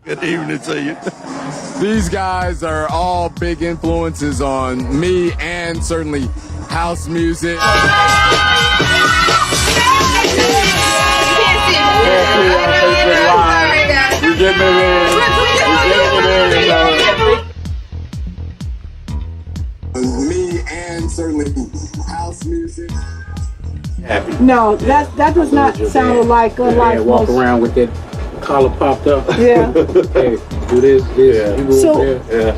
Good evening to you. These guys are all big influences on me and certainly house music. Me and certainly house music. Happy. No, that does not sound like a life. Walk around with that collar popped up. Yeah. Hey, do this. Yeah.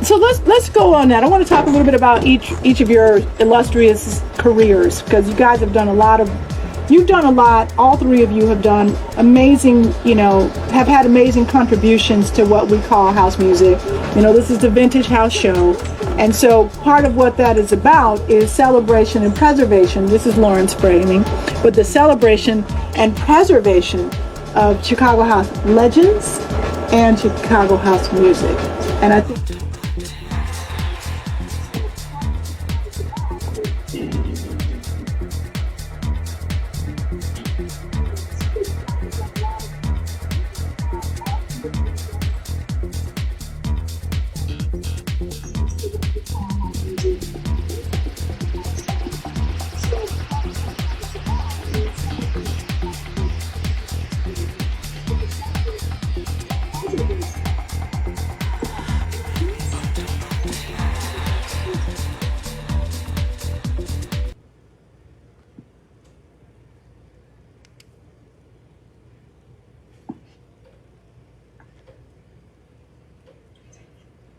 So let's go on that. I want to talk a little bit about each of your illustrious careers, because you guys have done a lot. All three of you have done amazing, have had amazing contributions to what we call house music. This is the Vintage House Show. And so part of what that is about is celebration and preservation. This is Lauren's framing, but the celebration and preservation of Chicago house legends and Chicago house music. And I think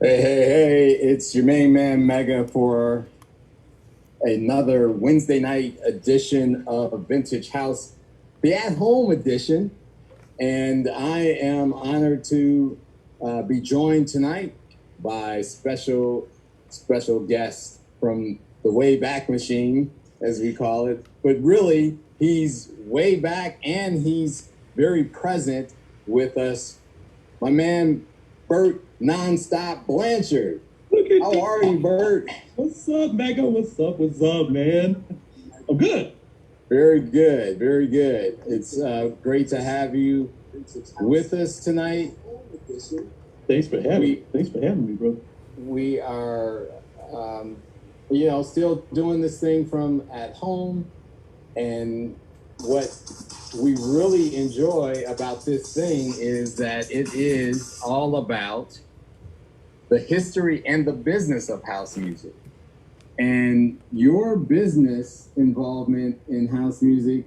Hey, it's your main man Mega for another Wednesday night edition of Vintage House, the at-home edition. And I am honored to be joined tonight by special guest from the Wayback Machine, as we call it. But really, he's way back and he's very present with us. My man, Bert Nonstop Blanchard. How are you, Bert? What's up, Mega? What's up, man? I'm good. Very good. It's great to have you with us tonight. Thanks for having me, bro. We are, still doing this thing from at home, and what we really enjoy about this thing is that it is all about the history and the business of house music. And your business involvement in house music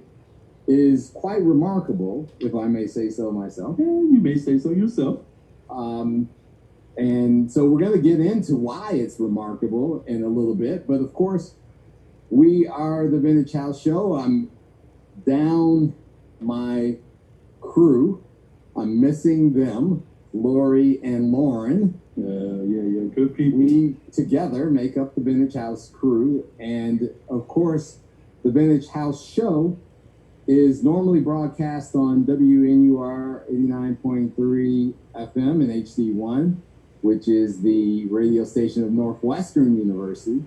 is quite remarkable, if I may say so myself. Yeah, you may say so yourself. And so we're going to get into why it's remarkable in a little bit. But of course, we are the Vintage House Show. I'm down my crew. I'm missing them, Lori and Lauren. Yeah, good people. We together make up the Vintage House crew. And of course, the Vintage House Show is normally broadcast on WNUR 89.3 FM and HD1, which is the radio station of Northwestern University.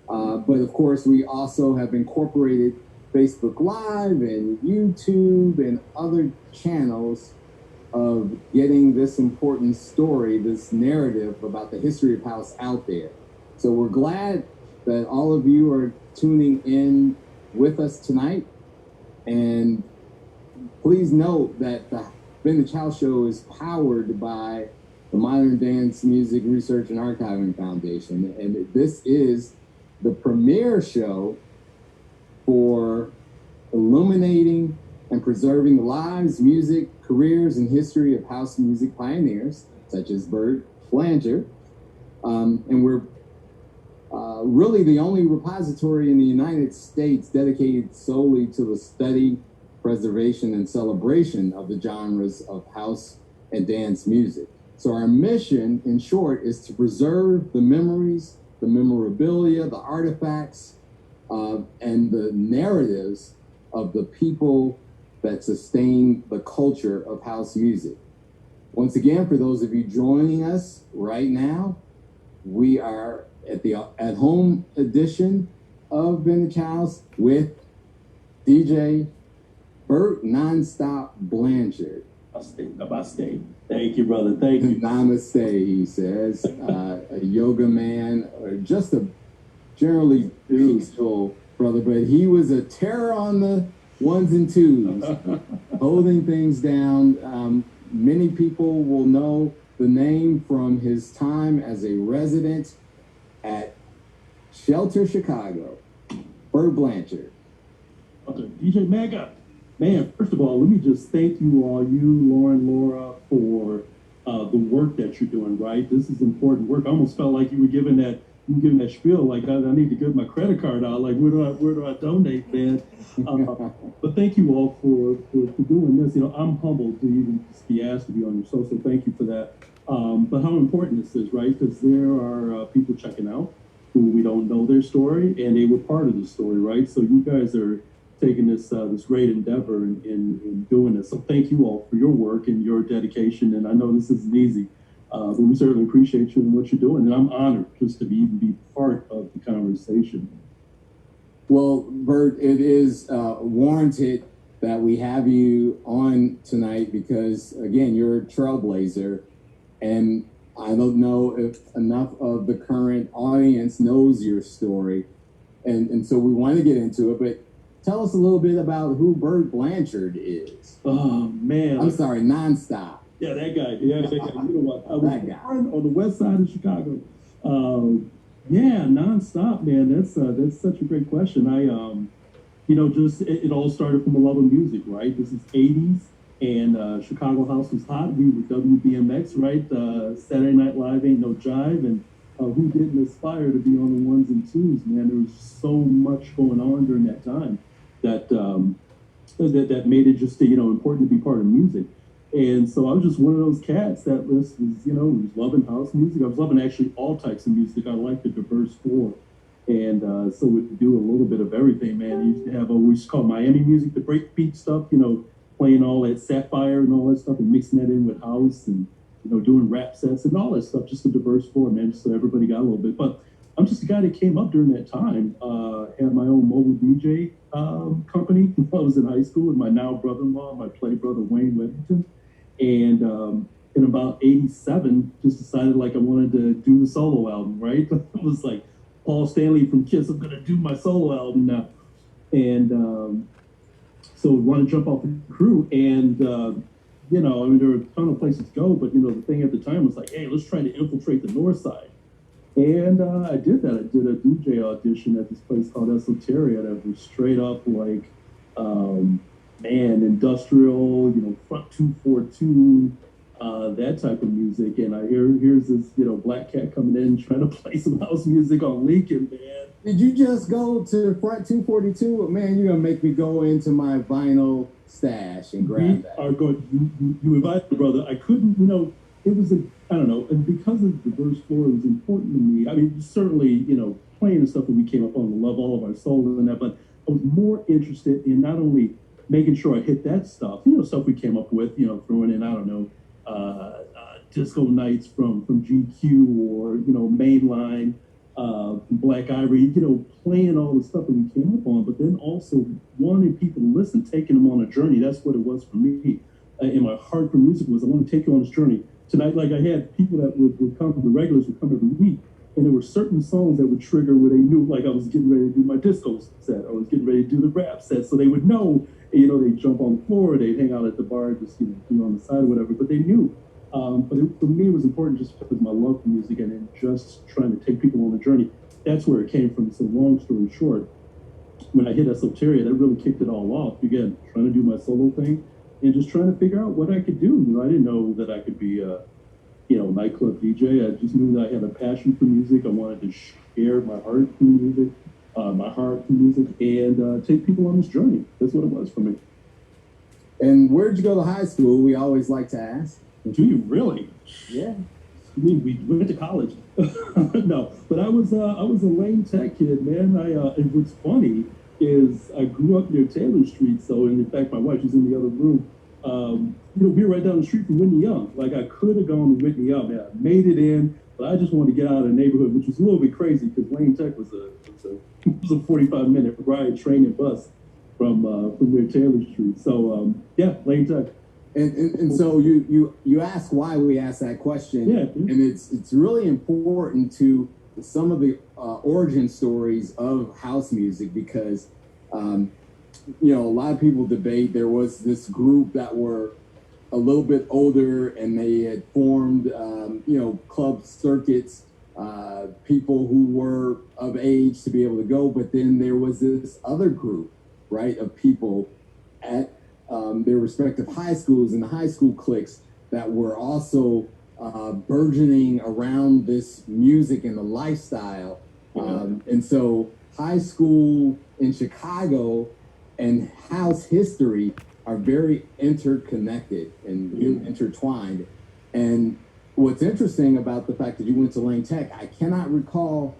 But of course, we also have incorporated Facebook Live and YouTube and other channels of getting this important story, this narrative about the history of house out there. So we're glad that all of you are tuning in with us tonight. And please note that the Vintage House Show is powered by the Modern Dance Music Research and Archiving Foundation. And this is the premier show for illuminating and preserving the lives, music, careers, and history of house music pioneers, such as Bert Blanchard. And we're really the only repository in the United States dedicated solely to the study, preservation, and celebration of the genres of house and dance music. So our mission, in short, is to preserve the memories, the memorabilia, the artifacts, and the narratives of the people that sustain the culture of house music. Once again, for those of you joining us right now, we are at the at-home edition of Vintage House with DJ Bert Nonstop Blanchard. Namaste. Thank you, brother. Thank you. Namaste, he says. A yoga man, or just a generally peaceful brother, but he was a terror on the ones and twos, holding things down. Many people will know the name from his time as a resident at Shelter Chicago. Bert Blanchard. DJ Mega. Man, first of all, let me just thank you all, you, Lauren, Laura, for the work that you're doing, right? This is important work. I almost felt like you were giving that spiel, like I need to get my credit card out. Like, where do I donate, man? But thank you all for doing this. You know, I'm humbled to even just be asked to be on your show, so thank you for that. But how important this is, right? Because there are people checking out who we don't know their story, and they were part of the story, right? So you guys are taking this great endeavor in doing this. So thank you all for your work and your dedication. And I know this isn't easy, but we certainly appreciate you and what you're doing. And I'm honored just to even be part of the conversation. Well, Bert, it is warranted that we have you on tonight because, again, you're a trailblazer. And I don't know if enough of the current audience knows your story. And so we want to get into it, but tell us a little bit about who Bert Blanchard is. Oh, man. I'm sorry, Nonstop. Yeah, that guy. Yeah, that guy. You know what? I was born on the west side of Chicago. Yeah, Nonstop, man. That's such a great question. I, just it all started from a love of music, right? This is 80s, and Chicago House was hot. We were WBMX, right? Saturday Night Live Ain't No Jive, and who didn't aspire to be on the ones and twos, man? There was so much going on during that time that that made it just important to be part of music. And so I was just one of those cats that was loving house music. I was loving actually all types of music. I liked the diverse four. And so we do a little bit of everything, man. We used to have what we used to call Miami music, the breakbeat stuff, playing all that Sapphire and all that stuff and mixing that in with house and, doing rap sets and all that stuff, just a diverse four, man, just so everybody got a little bit. But I'm just a guy that came up during that time, had my own mobile DJ company when I was in high school with my now brother-in-law, my play brother, Wayne Weddington. And in about 87, just decided like I wanted to do the solo album, right? It was like Paul Stanley from Kiss, I'm gonna do my solo album now. And so want to jump off the crew and, there were a ton of places to go, but, the thing at the time was like, hey, let's try to infiltrate the north side. And I did that. I did a DJ audition at this place called Esoteria that was straight up like, industrial, front 242, that type of music. And here's this, black cat coming in trying to play some house music on Lincoln, man. Did you just go to front 242? Man, you're going to make me go into my vinyl stash and grab that. Are going, you invited the brother. I couldn't, it was I don't know. And because of the diverse floor, it was important to me. I mean, certainly, playing the stuff that we came up on, Love All of Our Soul and that, but I was more interested in not only making sure I hit that stuff, stuff we came up with, throwing in, I don't know, disco nights from GQ or, Mainline, Black Ivory, playing all the stuff that we came up on, but then also wanting people to listen, taking them on a journey. That's what it was for me. And my heart for music was, I want to take you on this journey. Tonight, like I had people that would come, the regulars would come every week, and there were certain songs that would trigger where they knew, like I was getting ready to do my disco set, I was getting ready to do the rap set, so they would know, they'd jump on the floor, they'd hang out at the bar, just, be on the side or whatever, but they knew. But for me, it was important just because of my love for music and then just trying to take people on the journey. That's where it came from. So long story short, when I hit Esoteria, that really kicked it all off. Again, trying to do my solo thing and just trying to figure out what I could do. I didn't know that I could be a, nightclub DJ. I just knew that I had a passion for music. I wanted to share my heart for music, and take people on this journey. That's what it was for me. And where'd you go to high school? We always like to ask. Do you really? Yeah. I mean, we went to college. No, but I was a Lane Tech kid, man. And what's funny is I grew up near Taylor Street. So, and in fact, my wife is in the other room. We were right down the street from Whitney Young. Like I could have gone to Whitney Young. Man, I made it in, but I just wanted to get out of the neighborhood, which was a little bit crazy because Lane Tech was a 45-minute ride, train and bus from near Taylor Street. So Lane Tech. And so you ask why we ask that question, Yeah. and it's really important to some of the origin stories of house music because a lot of people debate there was this group that were a little bit older and they had formed club circuits, people who were of age to be able to go, but then there was this other group, right, of people at their respective high schools and the high school cliques that were also burgeoning around this music and the lifestyle. And so high school in Chicago and house history are very interconnected and intertwined. And what's interesting about the fact that you went to Lane Tech, I cannot recall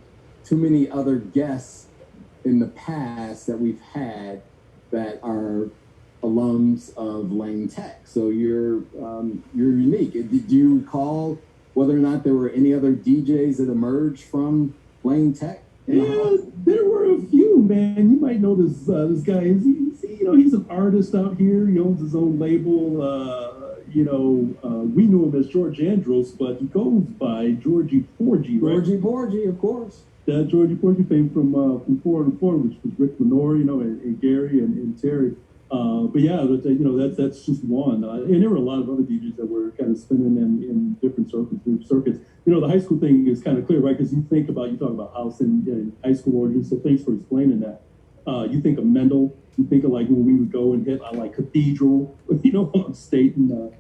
too many other guests in the past that we've had that are alums of Lane Tech. So you're unique. Do you recall whether or not there were any other DJs that emerged from Lane Tech? Yeah, there were a few, man. You might know this guy. He's an artist out here. He owns his own label. We knew him as George Andros, but he goes by Georgie Porgy, right? Georgie Porgy, of course. That Georgie Porgy fame from 4 and 4, which was Rick Lenore, and Gary and Terry. That's just one. And there were a lot of other DJs that were kind of spinning in different circuits. The high school thing is kind of clear, right? Because you talk about house and high school origins. So thanks for explaining that. You think of Mendel. You think of like when we would go and hit on like Cathedral, on state in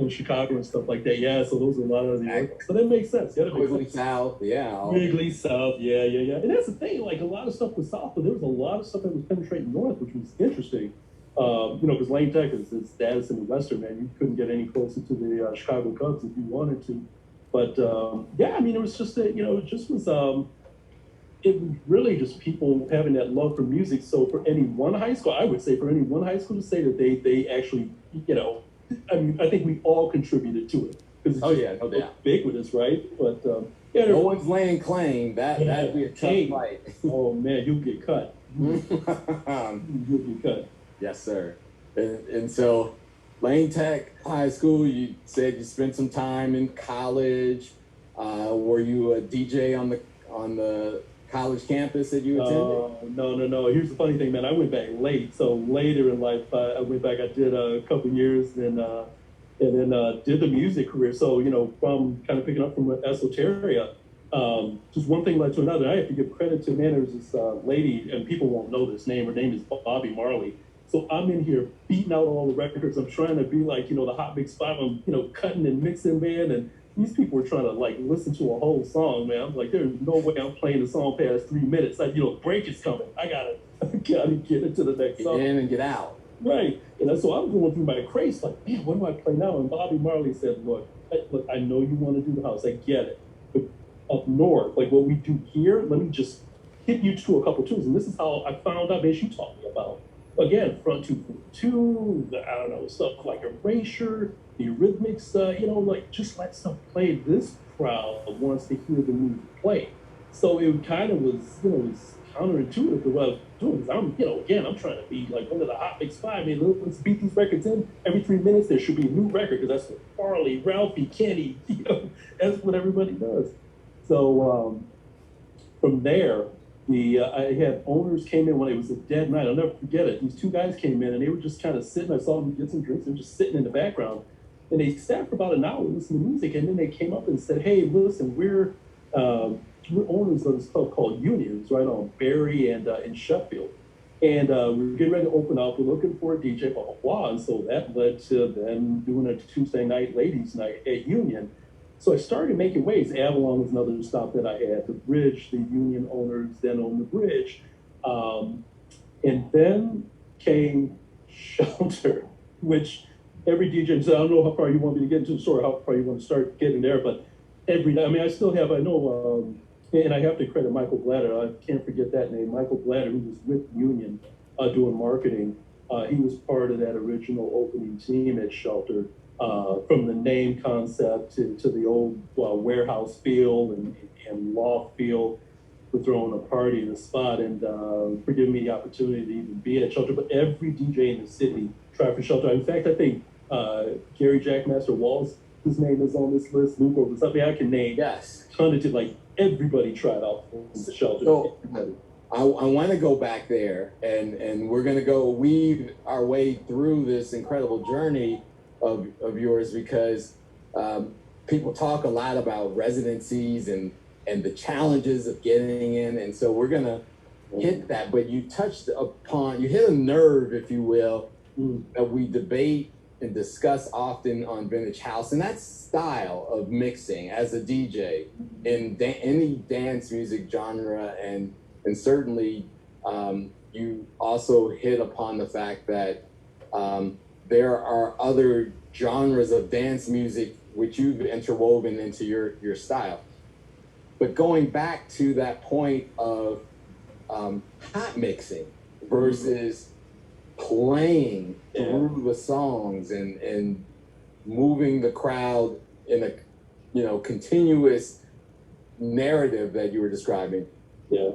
Chicago and stuff like that. Yeah, so those are a lot of the. So that makes sense. Yeah, Quigley South, yeah. Wrigley South, yeah. And that's the thing. Like a lot of stuff was south, but there was a lot of stuff that was penetrating north, which was interesting. Because Lane Tech is status in the Western, man. You couldn't get any closer to the Chicago Cubs if you wanted to. But it was just it was really just people having that love for music. So for any one high school, I would say for any one high school to say that they actually, I think we all contributed to it. Oh yeah, no doubt. Ubiquitous, right? But no one's laying claim. That'd be a tough fight. Oh man, you'll get cut. You'll get cut. Yes, sir. And so, Lane Tech High School. You said you spent some time in college. Were you a DJ on the college campus that you attended? No. Here's the funny thing, man. I went back late. So later in life, I went back. I did a couple years, and then did the music career. So from kind of picking up from Esoteria, just one thing led to another. I have to give credit to, man, there's this lady, and people won't know this name. Her name is Bobby Marley. So I'm in here beating out all the records. I'm trying to be like, the hot mix spot. I'm, cutting and mixing, man. And these people were trying to like listen to a whole song, man. I'm like, there's no way I'm playing the song past 3 minutes. Like, break is coming. I gotta get into the next song. Get in and get out. Right. And so I'm going through my craze, like, man, what do I play now? And Bobby Marley said, look, I know you want to do the house. I get it. But up north, like what we do here, let me just hit you to a couple tunes. And this is how I found out, man, she taught me about, again, Front 242, I don't know, stuff like Erasure, the Eurythmics, like just let stuff play. This crowd wants to hear the music play. So it kind of was, was counterintuitive to what I was doing. Because I'm trying to be like one of the hot mix five. I mean, let's beat these records in. Every 3 minutes there should be a new record because that's what Farley, Ralphie, Kenny, that's what everybody does. So from there, I had owners came in when it was a dead night. I'll never forget it. These two guys came in and they were just kind of sitting. I saw them get some drinks. They were just sitting in the background. And they sat for about an hour listening to music. And then they came up and said, hey, listen, we're owners of this club called Unions, right on Berry and in Sheffield. And we're getting ready to open up. We're looking for a DJ, blah, blah, blah. And so that led to them doing a Tuesday night, ladies night at Union. So I started making waves. Avalon was another stop that I had. The Bridge, the Union owners then owned the Bridge. And then came Shelter, which every DJ said, I don't know how far you want me to get into the story, how far you want to start getting there, but I still have, and I have to credit Michael Blatter. I can't forget that name. Michael Blatter, who was with Union doing marketing. He was part of that original opening team at Shelter. From the name concept to the old warehouse feel and loft feel for throwing a party in the spot and for giving me the opportunity to even be at Shelter. But every DJ in the city try for shelter. In fact, I think Gary Jackmaster Walls, his name is on this list. Luke over something I can name. Yes. Tons of like everybody tried out for the shelter. So I want to go back there, and we're going to go weave our way through this incredible journey of yours, because people talk a lot about residencies and the challenges of getting in, and so we're going to hit that. But you hit a nerve, if you will, that we debate and discuss often on Vintage House, and that's style of mixing as a DJ in any dance music genre, and certainly you also hit upon the fact that there are other genres of dance music which you've interwoven into your style. But going back to that point of hot mixing versus playing through the songs and moving the crowd in a continuous narrative that you were describing. Yeah.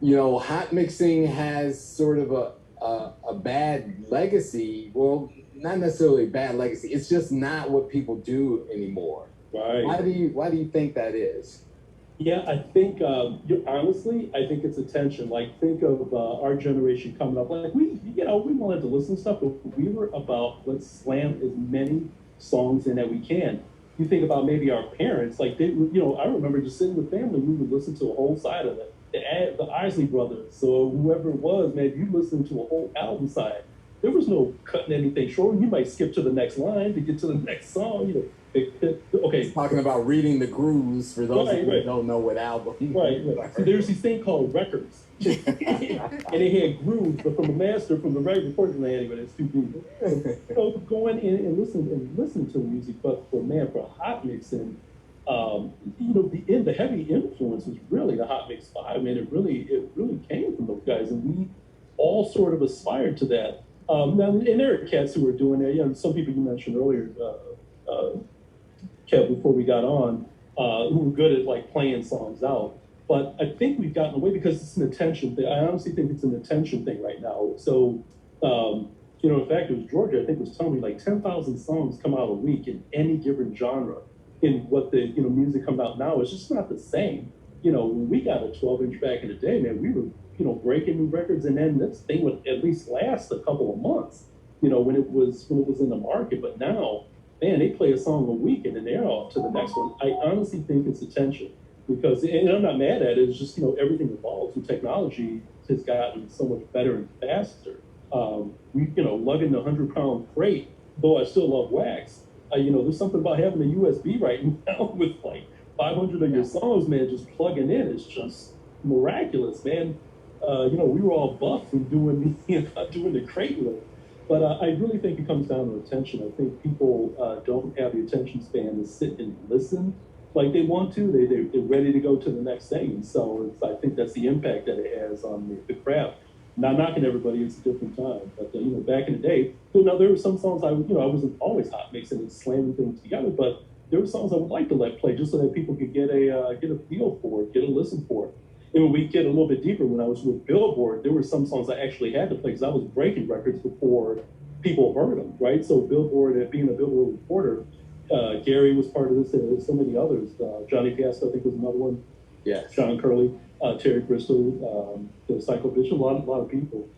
Hot mixing has sort of a bad legacy. Well, not necessarily a bad legacy. It's just not what people do anymore. Right. Why do you think that is? Yeah, I think honestly, I think it's attention. Like, think of our generation coming up. Like, we wanted to listen to stuff, but we were about, let's slam as many songs in that we can. You think about maybe our parents, like they, I remember just sitting with family. We would listen to a whole side of it. The Isley Brothers, so whoever it was, man, you listened to a whole album side. There was no cutting anything short. You might skip to the next line to get to the next song. Okay. Talking about reading the grooves for those who don't know what album. Right. So there's this thing called records, and they had grooves, but from the master, from the right recording, anyway, it's too deep. Go in and listen to the music, but for hot mixing, the heavy influence was really the Hot Mix 5. Man, it really came from those guys, and we all sort of aspired to that. Now, and there are cats who were doing it. Some people you mentioned earlier, Kev, before we got on, who were good at like playing songs out. But I think we've gotten away because it's an attention thing. I honestly think it's an attention thing right now. So, in fact, it was Georgia, I think, was telling me like 10,000 songs come out a week in any given genre. In what the music comes out now, it's just not the same. When we got a 12-inch back in the day, man, we were breaking new records, and then this thing would at least last a couple of months. When it was in the market. But now, man, they play a song a week and then they're off to the next one. I honestly think it's attention, because, and I'm not mad at it. It's just everything evolves, and technology has gotten so much better and faster. Lugging the 100-pound crate, though I still love wax. There's something about having a USB right now with like 500 of your songs, man, just plugging in. It's just miraculous, man. We were all buff from doing the crate lift. But I really think it comes down to attention. I think people don't have the attention span to sit and listen like they want to. They're ready to go to the next thing. And so I think that's the impact that it has on the craft. Not knocking everybody, it's a different time. But back in the day, there were some songs I wasn't always hot mixing and slamming things together, but there were songs I would like to let play just so that people could get a feel for it, get a listen for it. And when we get a little bit deeper, when I was with Billboard, there were some songs I actually had to play because I was breaking records before people heard them, right? So Billboard, being a Billboard reporter, Gary was part of this, and there's so many others. Johnny Fiasco, I think, was another one. Yes. John Curley, Terry Bristol, the Psycho Bishop, a lot of people.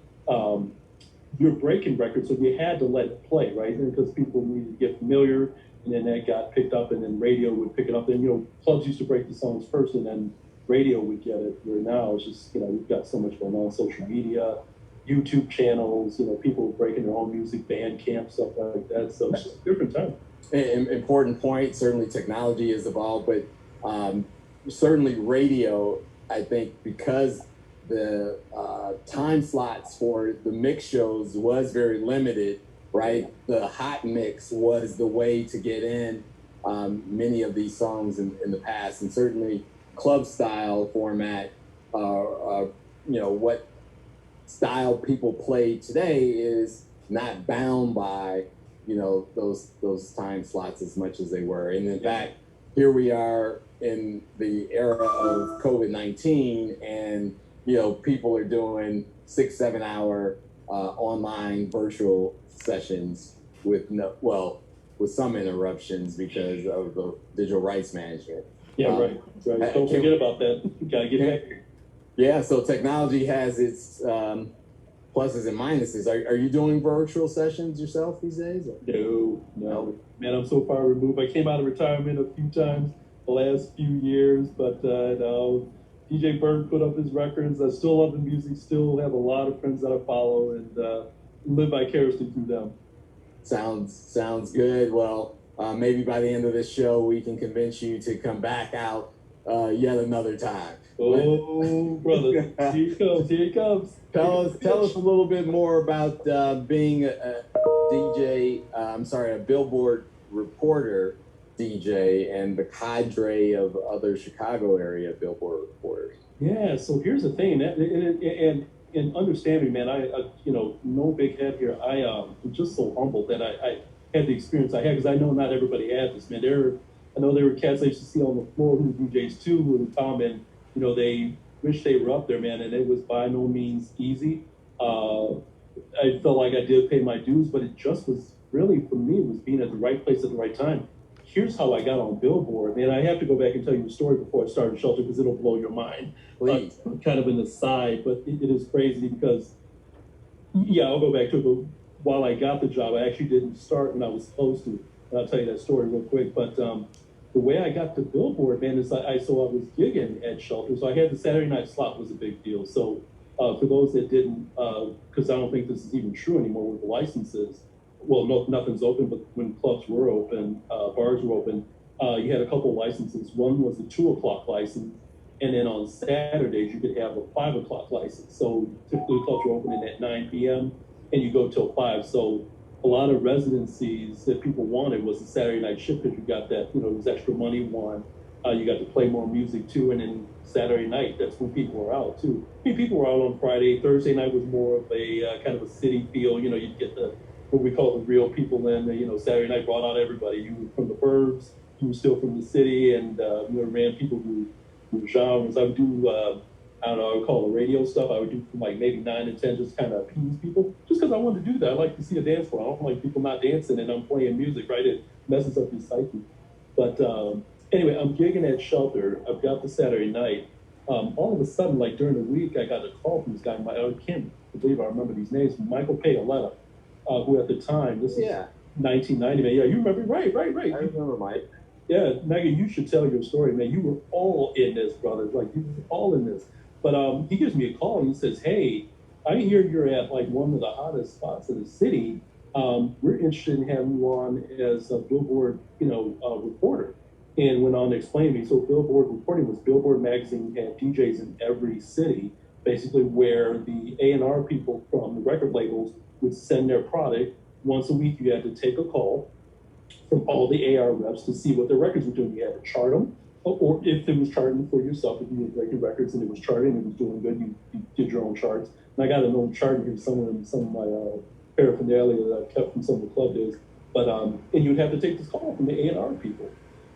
You're breaking records, so you had to let it play, right? Because people needed to get familiar, and then that got picked up, and then radio would pick it up. And clubs used to break the songs first, and then radio would get it. Where now it's just we've got so much going on, social media, YouTube channels, people breaking their own music, Bandcamp, stuff like that. So it's just a different time. Important point. Certainly technology has evolved, but certainly radio, I think, because the time slots for the mix shows was very limited, right? The hot mix was the way to get in many of these songs in the past, and certainly club style format, what style people play today is not bound by those time slots as much as they were. And in fact, here we are in the era of COVID-19, and people are doing 6-7 hour online virtual sessions with with some interruptions because of the digital rights management. Yeah, right. Don't forget about that. You gotta get back. Yeah, so technology has its pluses and minuses. Are you doing virtual sessions yourself these days? No. Man, I'm so far removed. I came out of retirement a few times the last few years, but no. DJ Bird put up his records. I still love the music, still have a lot of friends that I follow, and live vicariously through them. Sounds good. Well, maybe by the end of this show, we can convince you to come back out yet another time. Oh, brother, here he comes. Tell us a little bit more about being a DJ. A Billboard reporter DJ, and the cadre of other Chicago area Billboard reporters. Yeah. So here's the thing, and understand me, man. I no big head here. I'm just so humbled that I had the experience I had, because I know not everybody had this, man. I know there were cats I used to see on the floor who were DJs too, who would come and they wish they were up there, man, and it was by no means easy. I felt like I did pay my dues, but it just was really, for me, it was being at the right place at the right time. Here's how I got on Billboard, man. I have to go back and tell you the story before I started Shelter, because it'll blow your mind. Please. Kind of an aside, but it is crazy because, I'll go back to it. But while I got the job, I actually didn't start when I was supposed to. And I'll tell you that story real quick. But the way I got to Billboard, man, is I was gigging at Shelter. So I had the Saturday night slot was a big deal. So for those that didn't, because I don't think this is even true anymore with the licenses. Well, no, nothing's open, but when clubs were open, bars were open, you had a couple of licenses. One was the 2 o'clock license, and then on Saturdays you could have a 5 o'clock license. So typically clubs were opening at 9 p.m. and you go till 5. So a lot of residencies that people wanted was the Saturday night shift, because you got that, it was extra money, one. You got to play more music too, and then Saturday night, that's when people were out too. I mean, people were out on Friday. Thursday night was more of a kind of a city feel. You'd get what we call the real people in. Saturday night brought out everybody. You were from the burbs, you were still from the city, and ran people who genres. I would do, I would call it radio stuff. I would do from like maybe 9 to 10, just kind of appease people, just because I wanted to do that. I like to see a dance floor. I don't like people not dancing and I'm playing music, right? It messes up your psyche. But anyway, I'm gigging at Shelter. I've got the Saturday night. All of a sudden, like during the week, I got a call from this guy. I can't believe I remember these names. Michael Paoletta, who at the time, this is 1990, man. Yeah, you remember? Right. I remember Mike. Yeah, Megan, you should tell your story, man. You were all in this, brothers. Like, you were all in this. But he gives me a call and he says, "Hey, I hear you're at like one of the hottest spots in the city. We're interested in having you on as a Billboard, reporter." And went on to explain to me. So Billboard reporting was Billboard magazine had DJs in every city, basically, where the A&R people from the record labels would send their product. Once a week, you had to take a call from all the AR reps to see what their records were doing. You had to chart them, or if it was charting for yourself, if you had record records and it was charting, it was doing good, you did your own charts. And I got an old chart here, some of my paraphernalia that I kept from some of the club days. But and you'd have to take this call from the A&R people.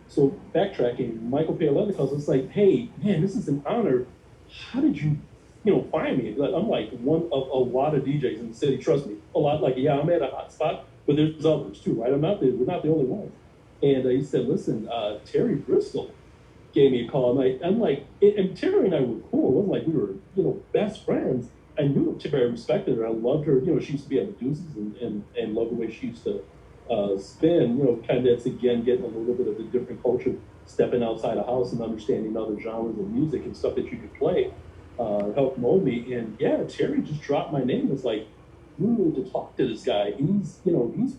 So backtracking, Michael Paoletta calls us like, "Hey, man, this is an honor. How did you, find me?" I'm like one of a lot of DJs in the city. Trust me, a lot. Like, I'm at a hot spot, but there's others too, right? We're not the only ones. And he said, "Listen, Terry Bristol gave me a call." I'm like, and Terry and I were cool. It wasn't like we were, best friends. I knew Terry, I respected her. I loved her. She used to be at the Deuces and loved the way she used to spin. Kind of that's again getting a little bit of a different culture, stepping outside a house and understanding other genres of music and stuff that you could play. Helped mold me. And Terry just dropped my name. It's like, you need to talk to this guy. He's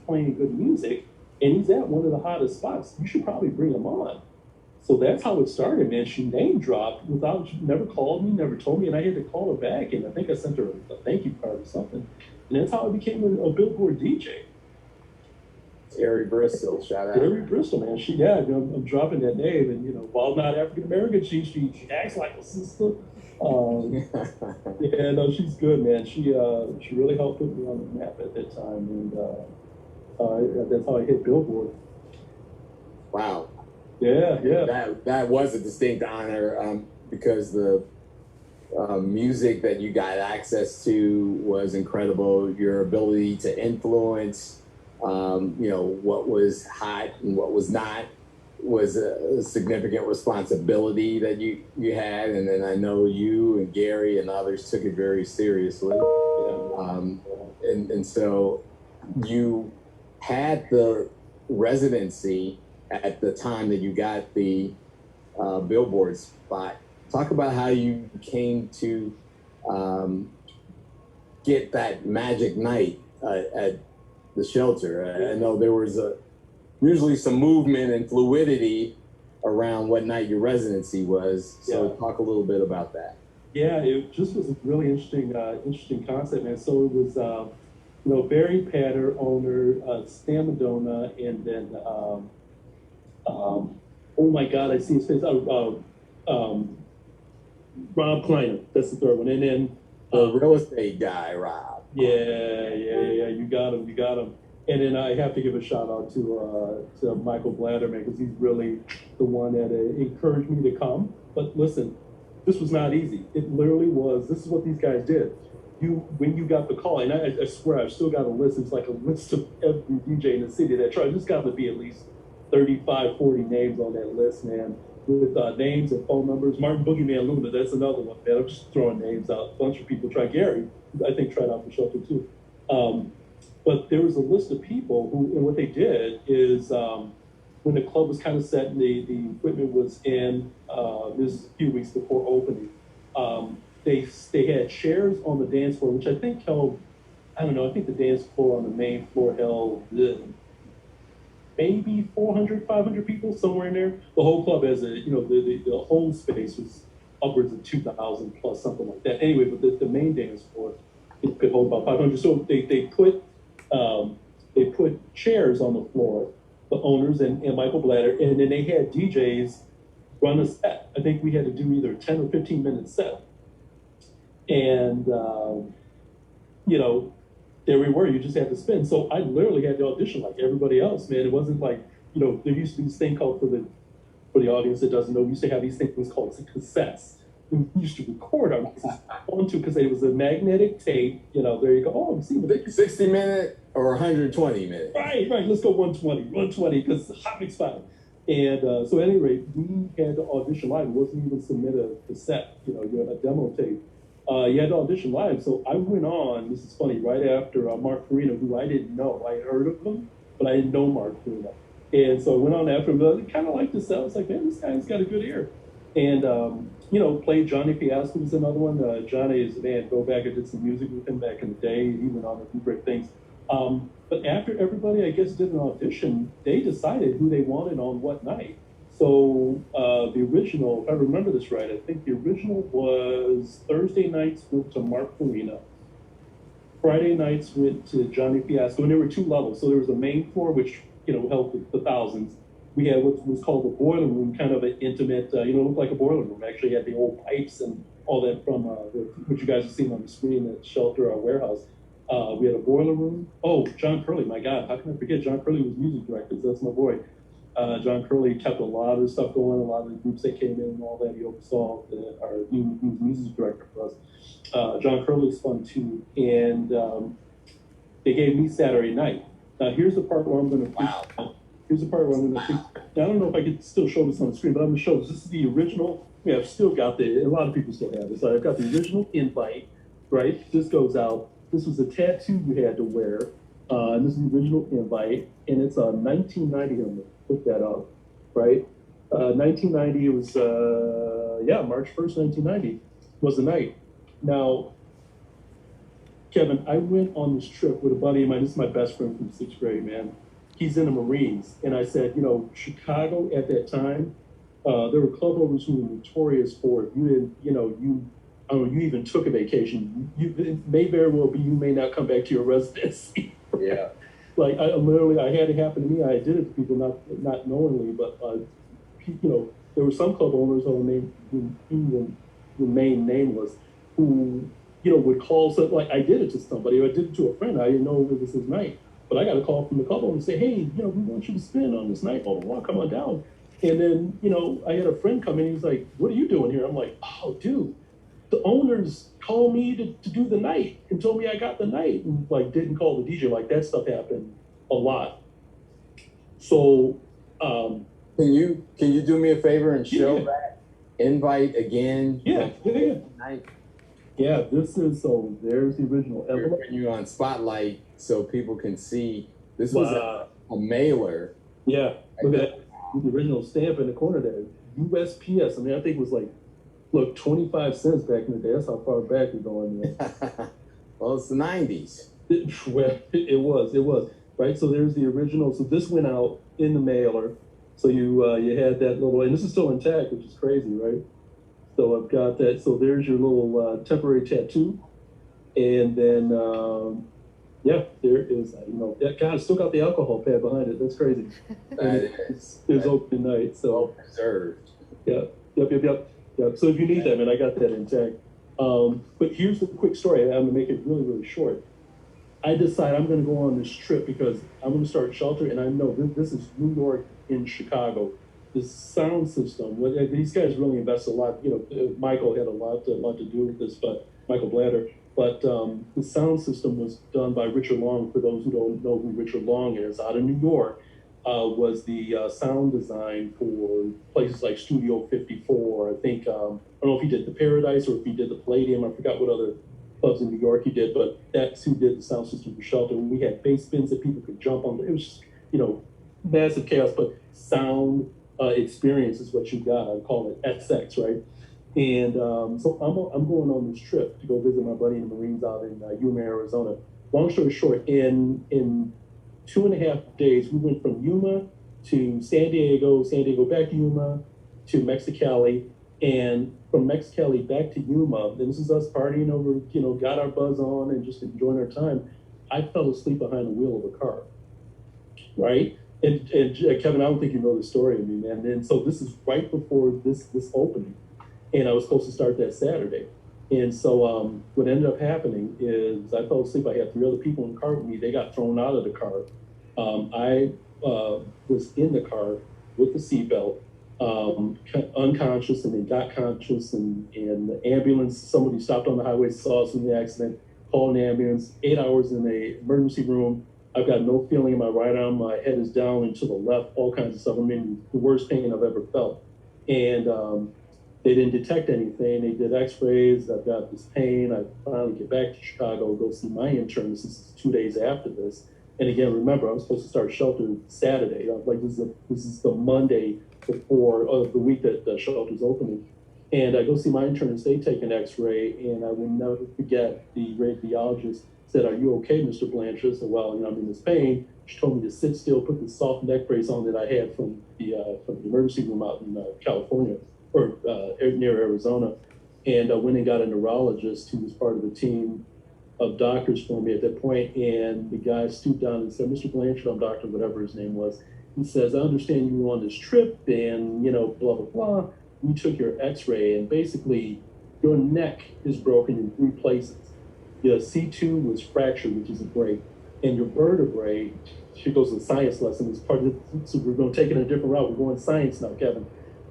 playing good music and he's at one of the hottest spots. You should probably bring him on. So that's how it started, man. She name dropped she never called me, never told me, and I had to call her back, and I think I sent her a thank you card or something. And that's how I became a Billboard DJ. Terry Bristol, shout out. Terry Bristol, man. I'm dropping that name, and while not African American, she acts like a sister. She's good, man. She really helped put me on the map at that time, and that's how I hit Billboard. Wow. Yeah. That was a distinct honor because the music that you got access to was incredible. Your ability to influence, what was hot and what was not was a significant responsibility that you had. And then I know you and Gary and others took it very seriously. And so you had the residency at the time that you got the Billboard spot. Talk about how you came to get that magic night at the shelter. I know there was usually some movement and fluidity around what night your residency was. So talk a little bit about that. Yeah, it just was a really interesting concept, man. So it was, Barry Patter, owner, Stan Madonna, and then, oh my God, I see his face. Rob Kleiner, that's the third one. And then the real estate guy, Rob. Yeah. You got him. And then I have to give a shout out to Michael Blatterman, because he's really the one that encouraged me to come. But listen, this was not easy. It literally was. This is what these guys did. When you got the call, and I swear I've still got a list. It's like a list of every DJ in the city that tried. There's got to be at least 35, 40 names on that list, man, with names and phone numbers. Martin Boogeyman Luna, that's another one, man. I'm just throwing names out. A bunch of people tried. Gary, I think, tried out for shelter too. But there was a list of people who, and what they did is when the club was kind of set and the equipment was in, this is a few weeks before opening, they had chairs on the dance floor, which I think held, I don't know, I think the dance floor on the main floor held maybe 400, 500 people, somewhere in there. The whole club as the whole space was upwards of 2,000 plus, something like that. Anyway, but the main dance floor, it could hold about 500. So they put chairs on the floor, the owners and Michael Blatter, and then they had DJs run a set. I think we had to do either a 10 or 15 minute set. And, there we were, you just had to spin. So I literally had to audition like everybody else, man. It wasn't like, there used to be this thing called, for the audience that doesn't know, we used to have these things called cassettes. We used to record our onto, because it was a magnetic tape, there you go. Oh, see, 60 minute or 120 minutes. Right. Let's go 120, because hot mix fine. And so at any rate, we had to audition live. It wasn't even submit a cassette, you had a demo tape. You had to audition live. So I went on, this is funny, right after Mark Farina, who I didn't know. I heard of him, but I didn't know Mark Farina. And so I went on after him, but I kind of liked the set. I was like, man, this guy's got a good ear. And, played Johnny Fiasco was another one. Johnny is, man, go back and did some music with him back in the day. He went on to do great things. But after everybody, I guess, did an audition, they decided who they wanted on what night. So the original, if I remember this right, I think the original was Thursday nights went to Mark Farina. Friday nights went to Johnny Fiasco, and there were two levels. So there was a main floor, which, held the thousands. We had what was called the boiler room, kind of an intimate, looked like a boiler room. Actually had the old pipes and all that from what you guys have seen on the screen at Shelter, our warehouse. We had a boiler room. Oh, John Curley, my God, how can I forget? John Curley was music director, so that's my boy. John Curley kept a lot of stuff going, a lot of the groups that came in and all that. He oversaw our new music director for us. John Curley's fun too. And they gave me Saturday night. Now here's the part where I'm going to Here's the part where I'm going to I don't know if I could still show this on the screen, but I'm going to show this. This is the original. Yeah, I've still got a lot of people still have this. I've got the original invite, right? This goes out. This was a tattoo you had to wear. And this is the original invite. And it's 1990. I'm going to put that up, right? 1990, it was, March 1st, 1990 was the night. Now, Kevin, I went on this trip with a buddy of mine. This is my best friend from 6th grade, man. He's in the Marines. And I said, Chicago at that time, there were club owners who were notorious for, if you didn't, you even took a vacation. It may very well be you may not come back to your residency. Yeah. Like I had it happen to me. I did it to people not knowingly, but there were some club owners who even remain nameless, who would call. So like I did it to somebody, or I did it to a friend. I didn't know it was his night, but I got a call from the club owner and say, hey, we want you to spin on this night. Oh, well, come on down. And then I had a friend come in. He was like, what are you doing here? I'm like, oh, dude, the owners called me to do the night and told me I got the night, and like didn't call the DJ. Like that stuff happened a lot. So can you do me a favor and show yeah. that invite again? Yeah, yeah. Night. Yeah, this is, so there's the original We're envelope. putting you on spotlight so people can see. This was a mailer. Yeah, look at that. With the original stamp in the corner there. USPS. I mean, I think it was like, look, 25 cents back in the day. That's how far back we're going there. Well, it's the 90s. It was. Right, so there's the original. So this went out in the mailer. So you had that little, and this is still intact, which is crazy, right? So I've got that. So there's your little temporary tattoo. And then, yeah, there is, that God, still got the alcohol pad behind it. That's crazy. There's open night. So well preserved. Yeah. Yep. So if you need that, man, I got that intact. But here's the quick story. I'm gonna make it really, really short. I decide I'm gonna go on this trip because I'm gonna start Shelter, and I know this is New York in Chicago. The sound system, these guys really invest a lot. Michael had a lot to do with this, but Michael Blatter. But the sound system was done by Richard Long. For those who don't know who Richard Long is, out of New York, was the sound design for places like Studio 54. I think, I don't know if he did the Paradise or if he did the Palladium. I forgot what other clubs in New York he did, but that's who did the sound system for Shelter. We had bass bins that people could jump on. It was just, massive chaos, but sound experience is what you got. I call it XX, right? And so I'm going on this trip to go visit my buddy in the Marines out in Yuma, Arizona. Long story short, in 2.5 days, we went from Yuma to San Diego back to Yuma to Mexicali, and from Mexicali back to Yuma. And this is us partying over, got our buzz on and just enjoying our time. I fell asleep behind the wheel of a car, right? And Kevin, I don't think you know the story of me, man. And so this is right before this opening, and I was supposed to start that Saturday. And so what ended up happening is I fell asleep. I had 3 other people in the car with me. They got thrown out of the car. I was in the car with the seatbelt, unconscious, and then got conscious. And the ambulance, somebody stopped on the highway, saw us in the accident, called an ambulance, 8 hours in the emergency room. I've got no feeling in my right arm. My head is down and to the left, all kinds of stuff. I mean, the worst pain I've ever felt. And they didn't detect anything. They did x-rays. I've got this pain. I finally get back to Chicago, go see my intern. This is 2 days after this. And again, remember, I'm supposed to start Shelter Saturday. Like this is the Monday before the week that the Shelter's opening. And I go see my interns. They take an x-ray, and I will never forget the radiologist said, "Are you okay, Mr. Blanchard?" I said, "Well, I'm in this pain." She told me to sit still, put the soft neck brace on that I had from the emergency room out in California, or near Arizona, and I went and got a neurologist who was part of the team of doctors for me at that point. And the guy stooped down and said, "Mr. Blanchard," I'm Doctor, whatever his name was. He says, "I understand you were on this trip and, blah, blah, blah. We took your x-ray, and basically your neck is broken in 3 places. Your C2 was fractured, which is a break, and your vertebrae," she goes to the science lesson, it's part of it, so we're going to take it in a different route. We're going science now, Kevin.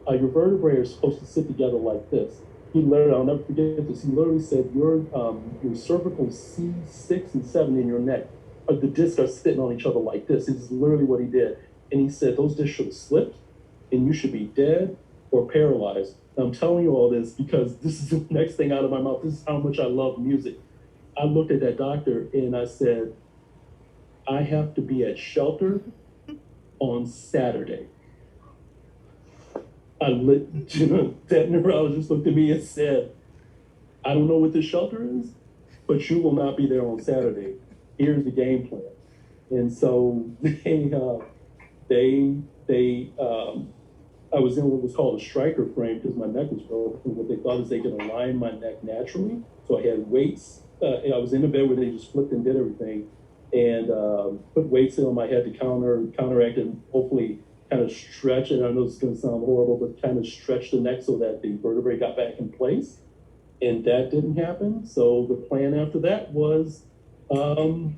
Your vertebrae are supposed to sit together like this. He literally, I'll never forget this, he literally said, your cervical C6 and 7 in your neck, the discs are sitting on each other like this. This is literally what he did. And he said, those discs should have slipped, and you should be dead or paralyzed. Now, I'm telling you all this because this is the next thing out of my mouth. This is how much I love music. I looked at that doctor and I said, I have to be at Shelter on Saturday. That neurologist looked at me and said, "I don't know what this Shelter is, but you will not be there on Saturday. Here's the game plan." And so I was in what was called a striker frame because my neck was broken. What they thought is they could align my neck naturally. So I had weights. I was in a bed where they just flipped and did everything, and put weights on my head to counteract and hopefully kind of stretch it. I know this is going to sound horrible, but kind of stretch the neck so that the vertebrae got back in place. And that didn't happen. So the plan after that was to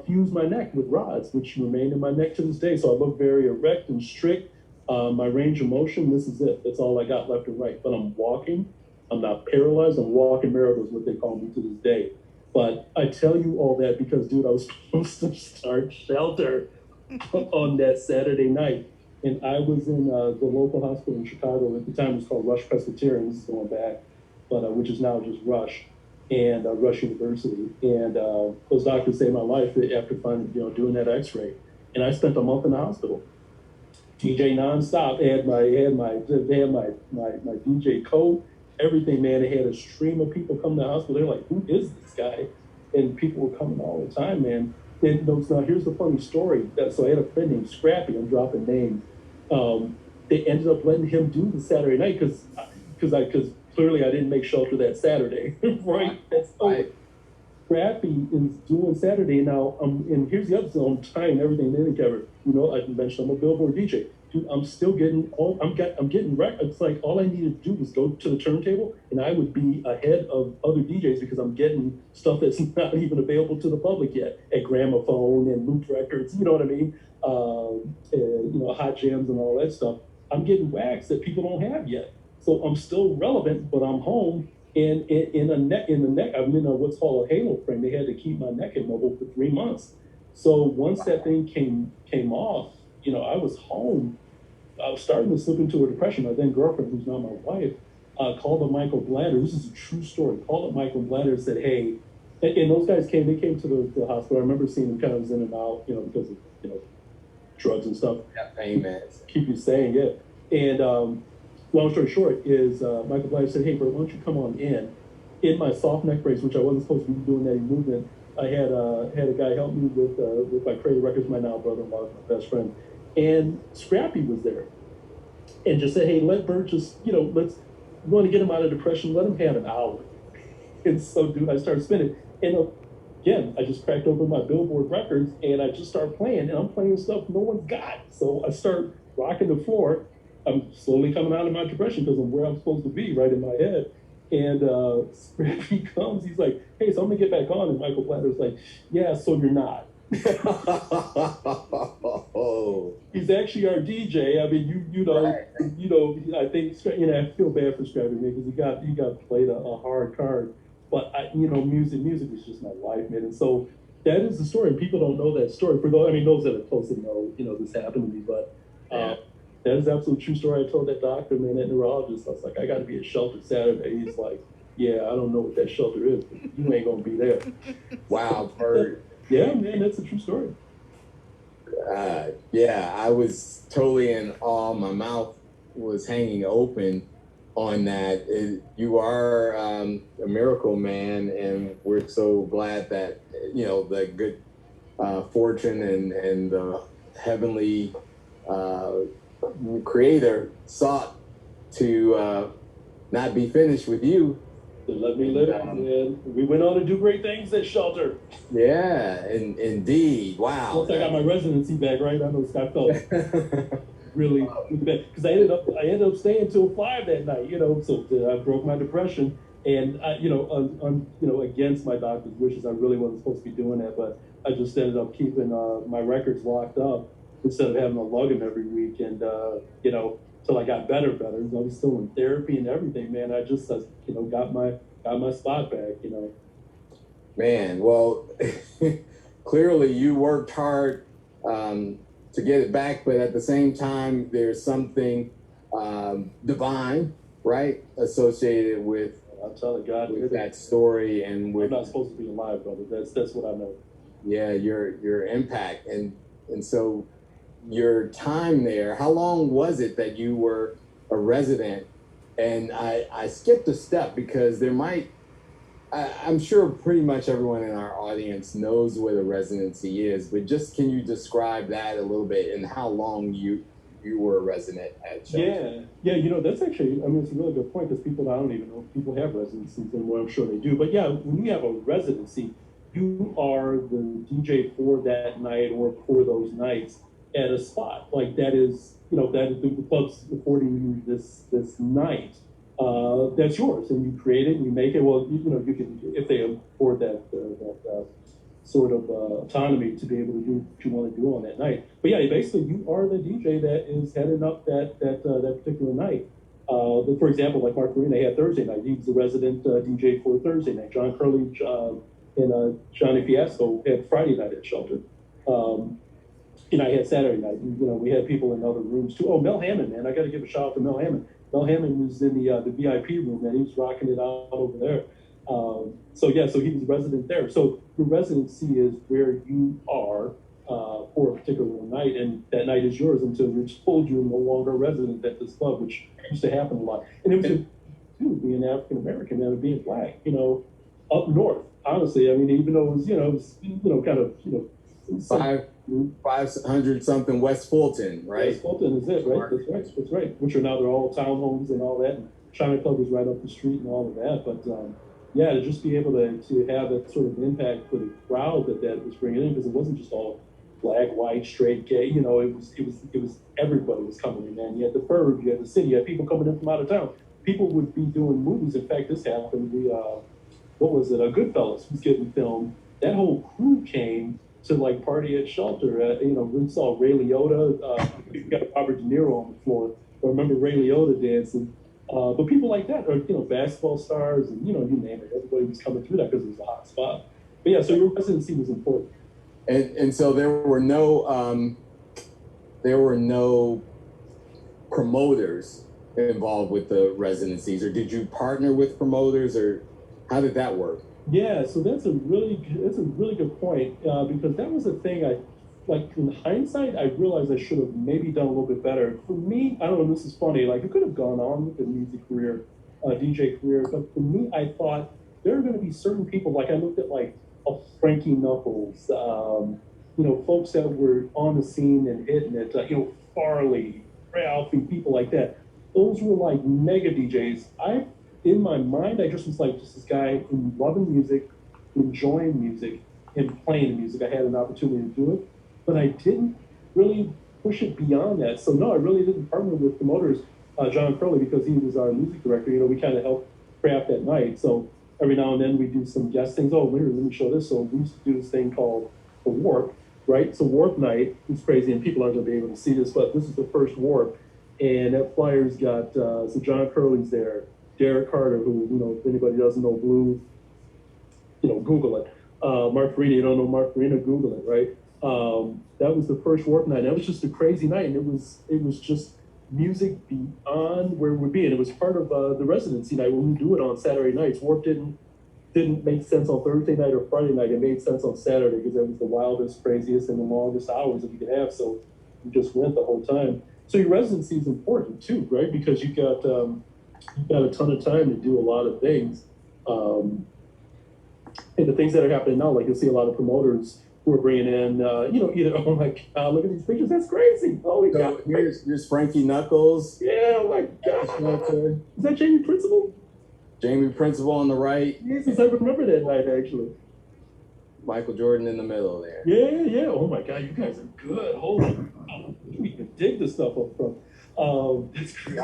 fuse my neck with rods, which remain in my neck to this day. So I look very erect and strict. My range of motion, this is it. That's all I got left and right. But I'm walking. I'm not paralyzed. I'm walking miracles, what they call me to this day. But I tell you all that because, dude, I was supposed to start shelter on that Saturday night. And I was in the local hospital in Chicago. At the time, it was called Rush Presbyterian. This is going back, but which is now just Rush and Rush University. And those doctors saved my life after doing that X-ray. And I spent a month in the hospital. DJ nonstop. They had my DJ coat, everything, man. They had a stream of people come to the hospital. They're like, who is this guy? And people were coming all the time, man. And now here's the funny story. So I had a friend named Scrappy. I'm dropping names. They ended up letting him do the Saturday night because clearly I didn't make shelter that Saturday, right? That's right. Scrappy is doing Saturday now. And here's the other thing. I'm tying everything in together. I mentioned I'm a Billboard DJ. Dude, I'm still getting I'm getting records. It's like all I needed to do was go to the turntable, and I would be ahead of other DJs because I'm getting stuff that's not even available to the public yet at Gramophone and Loop Records. You know what I mean? Hot Jams and all that stuff. I'm getting wax that people don't have yet. So I'm still relevant, but I'm home. And in the neck, I'm in what's called a halo frame. They had to keep my neck immobile for 3 months. So once that thing came off, I was home. I was starting to slip into a depression. My then girlfriend, who's now my wife, called up Michael Blatter. This is a true story. Called up Michael Blatter and said, hey, and those guys came to the hospital. I remember seeing them kind of in and out, because of, drugs and stuff. Yeah, amen. Keep you saying it. And long story short is Michael Blatter said, hey, Bert, why don't you come on in? In my soft neck brace, which I wasn't supposed to be doing that movement, I had a guy help me with my Creative Records, my now brother-in-law, my best friend. And Scrappy was there and just said, hey, let Bert just, we want to get him out of depression, let him have an hour. And so, dude, I started spinning. And again, I just cracked open my Billboard records and I just started playing, and I'm playing stuff no one's got. So I start rocking the floor. I'm slowly coming out of my depression because I'm where I'm supposed to be, right in my head. And Scrappy comes, he's like, hey, so I'm gonna get back on. And Michael Platter's like, yeah, so you're not. He's actually our DJ. I mean, I think, I feel bad for Scrappy because he got played a hard card. But music is just my life, man. And so that is the story. And people don't know that story. For those that are close to know, this happened to me. But that is absolute true story. I told that doctor, man, that neurologist, I was like, I got to be at shelter Saturday. He's like, yeah, I don't know what that shelter is, but you ain't gonna be there. Wow, Bert. Yeah, man, that's a true story. Yeah, I was totally in awe. My mouth was hanging open on that. You are a miracle, man, and we're so glad that the good fortune and the heavenly Creator sought to not be finished with you. To let me live, man. We went on to do great things at shelter. Yeah, indeed. Wow. Once I got my residency back, right? I know I felt really bad because I ended up staying till 5 that night. So I broke my depression, and against my doctor's wishes, I really wasn't supposed to be doing that, but I just ended up keeping my records locked up instead of having to lug them every week, and till I got better. I was still in therapy and everything, man. I just got my spot back. Man, well, clearly you worked hard to get it back, but at the same time, there's something divine, right, associated with. I'm telling God, with that story, and with. I'm not supposed to be alive, brother. That's what I know. Yeah, your impact, and so your time there. How long was it that you were a resident? And I skipped a step because I'm sure pretty much everyone in our audience knows what a residency is, but just can you describe that a little bit and how long you were a resident at shelter? Yeah, that's actually, it's a really good point because I don't even know if people have residencies anymore. I'm sure they do. But yeah, when you have a residency, you are the DJ for that night or for those nights at a spot. Like that is the club's affording you this night. That's yours, and you create it and you make it. Well, you can, if they afford that sort of autonomy to be able to do what you want to do on that night. But yeah, basically you are the DJ that is heading up that particular night. For example, like Mark Marina had Thursday night. He was the resident DJ for Thursday night. John Curley and Johnny Fiasco had Friday night at Shelter. I had Saturday night. We had people in other rooms too. Oh, Mel Hammond, man, I got to give a shout out to Mel Hammond. Mel Hammond was in the VIP room, and he was rocking it out over there. So he was resident there. So the residency is where you are for a particular night, and that night is yours until you're told you're no longer a resident at this club, which used to happen a lot. And it was too, being African American and being black, up north. Honestly, I mean, even though it was kind of 500 something West Fulton, right? West Fulton is it, right? That's right. Which are now they're all townhomes and all that. And China Club is right up the street and all of that. But to just be able to have that sort of impact for the crowd that was bringing in, because it wasn't just all black, white, straight, gay. It was everybody was coming in, man. You had the burbs, you had the city, you had people coming in from out of town. People would be doing movies. In fact, this happened. What was it? Goodfellas was getting filmed. That whole crew came to like party at Shelter. We saw Ray Liotta. We got Robert De Niro on the floor. I remember Ray Liotta dancing. But people like that, or basketball stars, and you name it. Everybody was coming through that because it was a hot spot. But yeah, so your residency was important. And so there were no promoters involved with the residencies, or did you partner with promoters, or how did that work? Yeah, so that's a really good point, because that was a thing in hindsight, I realized I should have maybe done a little bit better. For me, I don't know, this is funny, like it could have gone on with the music career, DJ career, but for me, I thought there are going to be certain people, like I looked at like a Frankie Knuckles, folks that were on the scene and hitting it, Farley, Ralphie, people like that. Those were like mega DJs. In my mind, I just was like just this guy loving music, enjoying music, and playing music. I had an opportunity to do it, but I didn't really push it beyond that. So no, I really didn't partner with promoters, John Curley, because he was our music director. We kind of helped craft that night. So every now and then we do some guest things. Oh, let me show this. So we used to do this thing called the Warp, right? So Warp Night is crazy, and people aren't going to be able to see this, but this is the first Warp, and that flyer's got so John Curley's there. Derek Carter, who, if anybody doesn't know blues, Google it. Mark Farina, you don't know Mark Farina, Google it, right? That was the first Warp Night. That was just a crazy night, and it was just music beyond where we'd be, and it was part of the residency night when we do it on Saturday nights. Warp didn't make sense on Thursday night or Friday night. It made sense on Saturday because that was the wildest, craziest, and the longest hours that we could have. So we just went the whole time. So your residency is important too, right? Because you got a ton of time to do a lot of things. And the things that are happening now, like you'll see a lot of promoters who are bringing in, either, oh my God, look at these pictures, that's crazy. Holy God. Here's Frankie Knuckles. Yeah, oh my God. Is that Jamie Principle? Jamie Principle on the right. Jesus, I remember that night, actually. Michael Jordan in the middle there. Yeah. Oh my God, you guys are good. Holy God. We can dig this stuff up from. It's crazy.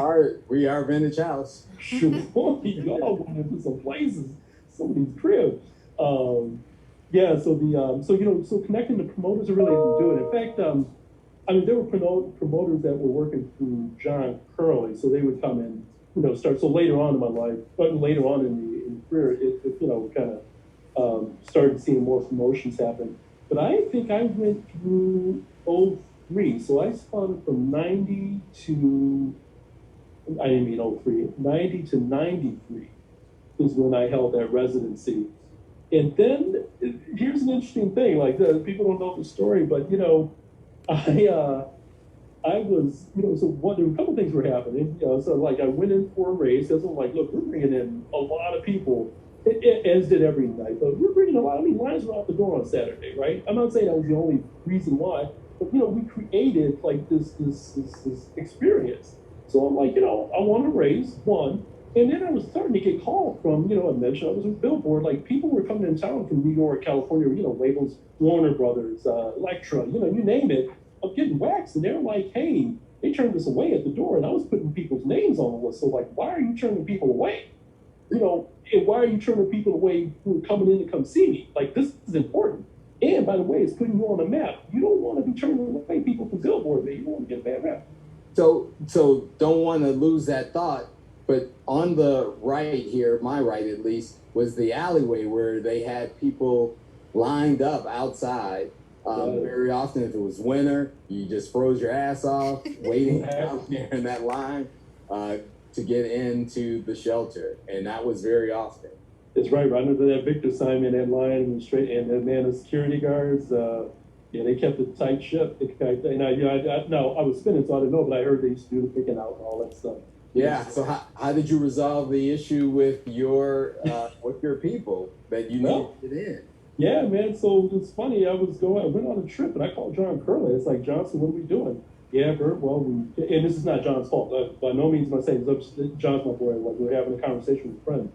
We are Vintage House. Sure, y'all went into some places, some of these cribs. So connecting the promoters are really to do it. In fact, there were promoters that were working through John Curley, so they would come in, start. So later on in my life, but later on in the career, it kind of started seeing more promotions happen. But I think I went through 03, so I spun from 90 to 93 is when I held that residency. And then here's an interesting thing, like people don't know the story, but I was, so there were a couple things were happening. So like I went in for a race, because I'm like, look, we're bringing in a lot of people, as did every night, but we're bringing a lot. Lines were out the door on Saturday, right? I'm not saying that was the only reason why, but we created like this experience. So I'm like, I want to raise one. And then I was starting to get called from, I mentioned I was with Billboard, like people were coming in town from New York, California, labels, Warner Brothers, Elektra, you name it. I'm getting waxed. And they're like, hey, they turned us away at the door. And I was putting people's names on the list. So like, why are you turning people away? And why are you turning people away who are coming in to come see me? Like, this is important. And by the way, it's putting you on the map. You don't want to be turning away people from Billboard, man. You don't want to get a bad rap. So don't want to lose that thought. But on the right here, my right at least, was the alleyway where they had people lined up outside. Very often, if it was winter, you just froze your ass off waiting out there in that line to get into the shelter, and that was very often. It's right under that Victor sign, man, that line and straight, and man, the security guards, yeah, they kept a tight ship. And I was spinning, so I didn't know, but I heard they used to do the picking out and all that stuff. Yeah. So how did you resolve the issue with your people that you needed to get in? Yeah, man. So it's funny. I went on a trip, and I called John Curley. It's like, John, so what are we doing? Yeah, Bert. Well, and this is not John's fault. By no means am I saying John's my boy. Like, we're having a conversation with a friend,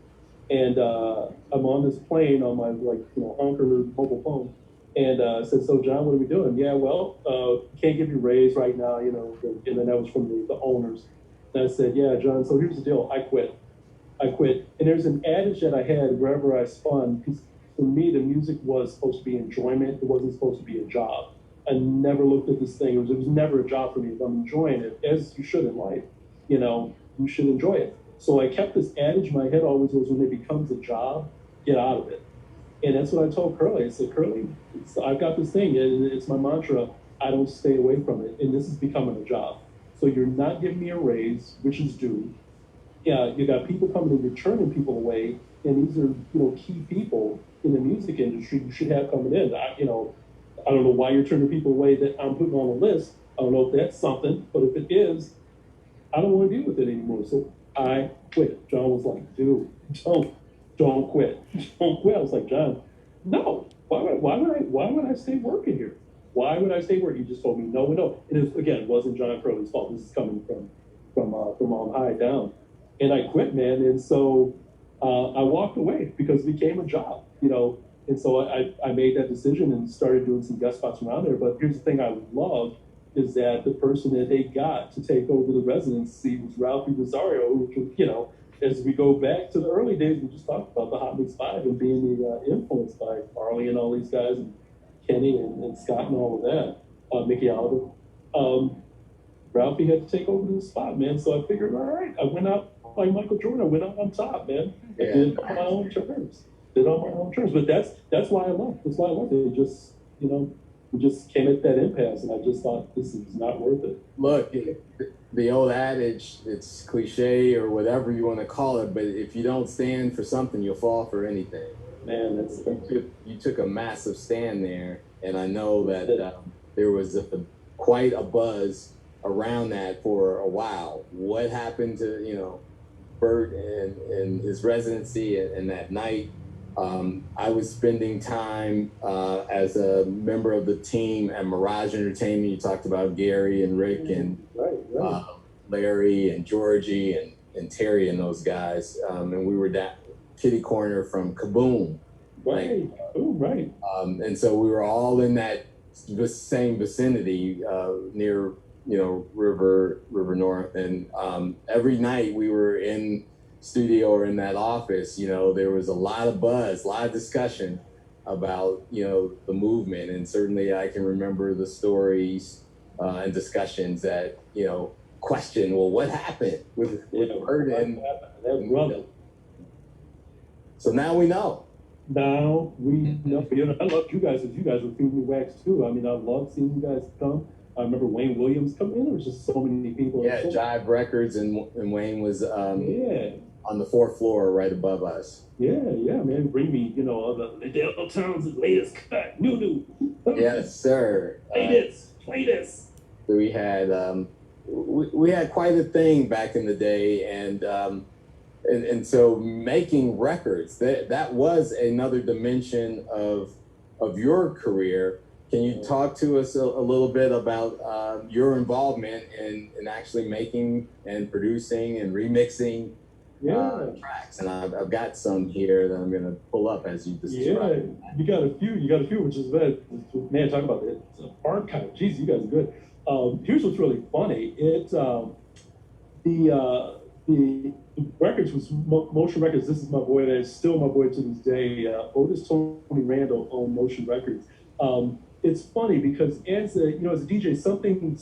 and I'm on this plane on my honker mobile phone, and I said, so John, what are we doing? Yeah, well, can't give you a raise right now, and then that was from the owners. And I said, yeah, John. So here's the deal. I quit. And there's an adage that I had wherever I spun, because for me, the music was supposed to be enjoyment. It wasn't supposed to be a job. I never looked at this thing. It was never a job for me. If I'm enjoying it, as you should in life, you should enjoy it. So I kept this adage in my head always was, when it becomes a job, get out of it. And that's what I told Curly. I said, Curly, I've got this thing. It's my mantra. I don't stay away from it. And this is becoming a job. So you're not giving me a raise, which is due. Yeah, you got people coming and you're turning people away. And these are, key people in the music industry you should have coming in. I don't know why you're turning people away that I'm putting on the list. I don't know if that's something, but if it is, I don't want to deal with it anymore. So I quit. John was like, dude, don't quit. Don't quit. I was like, John, no. Why would I stay working here? Why would I stay working? He just told me no and no. And it wasn't John Curley's fault. This is coming from on high down. And I quit, man. And so I walked away because it became a job, And so I made that decision and started doing some guest spots around there. But here's the thing I love is that the person that they got to take over the residency was Ralphie Rosario, which was, as we go back to the early days, we just talked about the Hot Mix 5 and being influenced by Marley and all these guys, and Kenny and Scott and all of that, Mickey Oliver. Ralphie had to take over the spot, man. So I figured, all right, I went out like Michael Jordan. I went out on top, man. I did it on my own terms. But that's why I left. That's why I left. It just, we just came at that impasse, and I just thought this is not worth it. Look, the old adage, it's cliche or whatever you want to call it, but if you don't stand for something, you'll fall for anything. Man, you took a massive stand there, and I know that there was quite a buzz around that for a while. What happened to Bert and his residency and that night? I was spending time as a member of the team at Mirage Entertainment. You talked about Gary and Rick and Larry and Georgie and Terry and those guys. And we were that kitty corner from Kaboom. Right. Oh, right. And so we were all in that same vicinity near, River North. And every night we were in studio or in that office, there was a lot of buzz, a lot of discussion about, the movement. And certainly I can remember the stories and discussions that, question, well, what happened with Bert and that brother? So now we know. Now we know. I loved you guys as you guys were feeding me wax too. I mean, I loved seeing you guys come. I remember Wayne Williams coming in. There was just so many people. Yeah, Jive Records, and Wayne was on the fourth floor right above us. Yeah, man. Bring me, all the Liddell Towns' latest cut. New. Yes, sir. Play this. So we had quite a thing back in the day, and so making records, that was another dimension of your career. Can you talk to us a little bit about your involvement in actually making and producing and remixing tracks? And I've got some here that I'm going to pull up as you describe. Yeah, you got a few, which is bad. Man, talk about it. It's an archive. Jeez, you guys are good. Here's what's really funny. The records was Motion Records. This is my boy. That is still my boy to this day. Otis Tony Randall owned Motion Records. It's funny because as a DJ, something,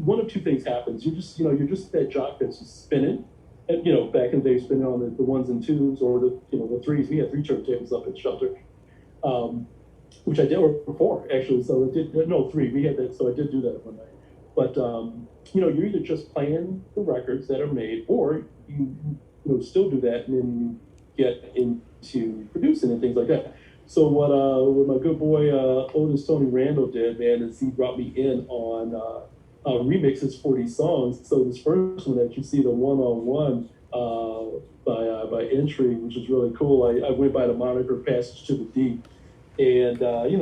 one of two things happens. You're just that jock that's just spinning, and, back in the day, spinning on the ones and twos or the threes. We had three turntables up at Shelter, which I did, or four actually. So I did, no, three. We had that, so I did do that one night. But you're either just playing the records that are made, or you still do that and then you get into producing and things like that. So what my good boy Otis Tony Randall did, man, is he brought me in on remixes for these songs. So this first one that you see, the one-on-one by Entry, which is really cool. I went by the moniker Passage to the Deep, and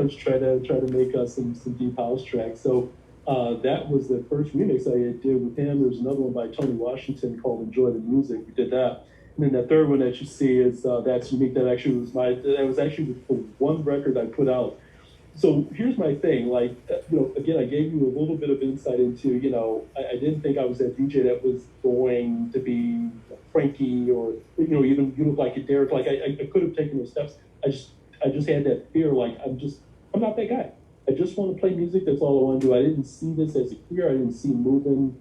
just try to make some deep house tracks. So that was the first remix I did with him. There's another one by Tony Washington called Enjoy the Music. We did that. And then the third one that you see is That's Unique. That was actually the one record I put out. So here's my thing, like, again, I gave you a little bit of insight into, I didn't think I was that DJ that was going to be Frankie or, even You Look Like a Derek. Like I could have taken those steps. I just had that fear, like, I'm not that guy. I just want to play music. That's all I want to do. I didn't see this as a career. I didn't see moving,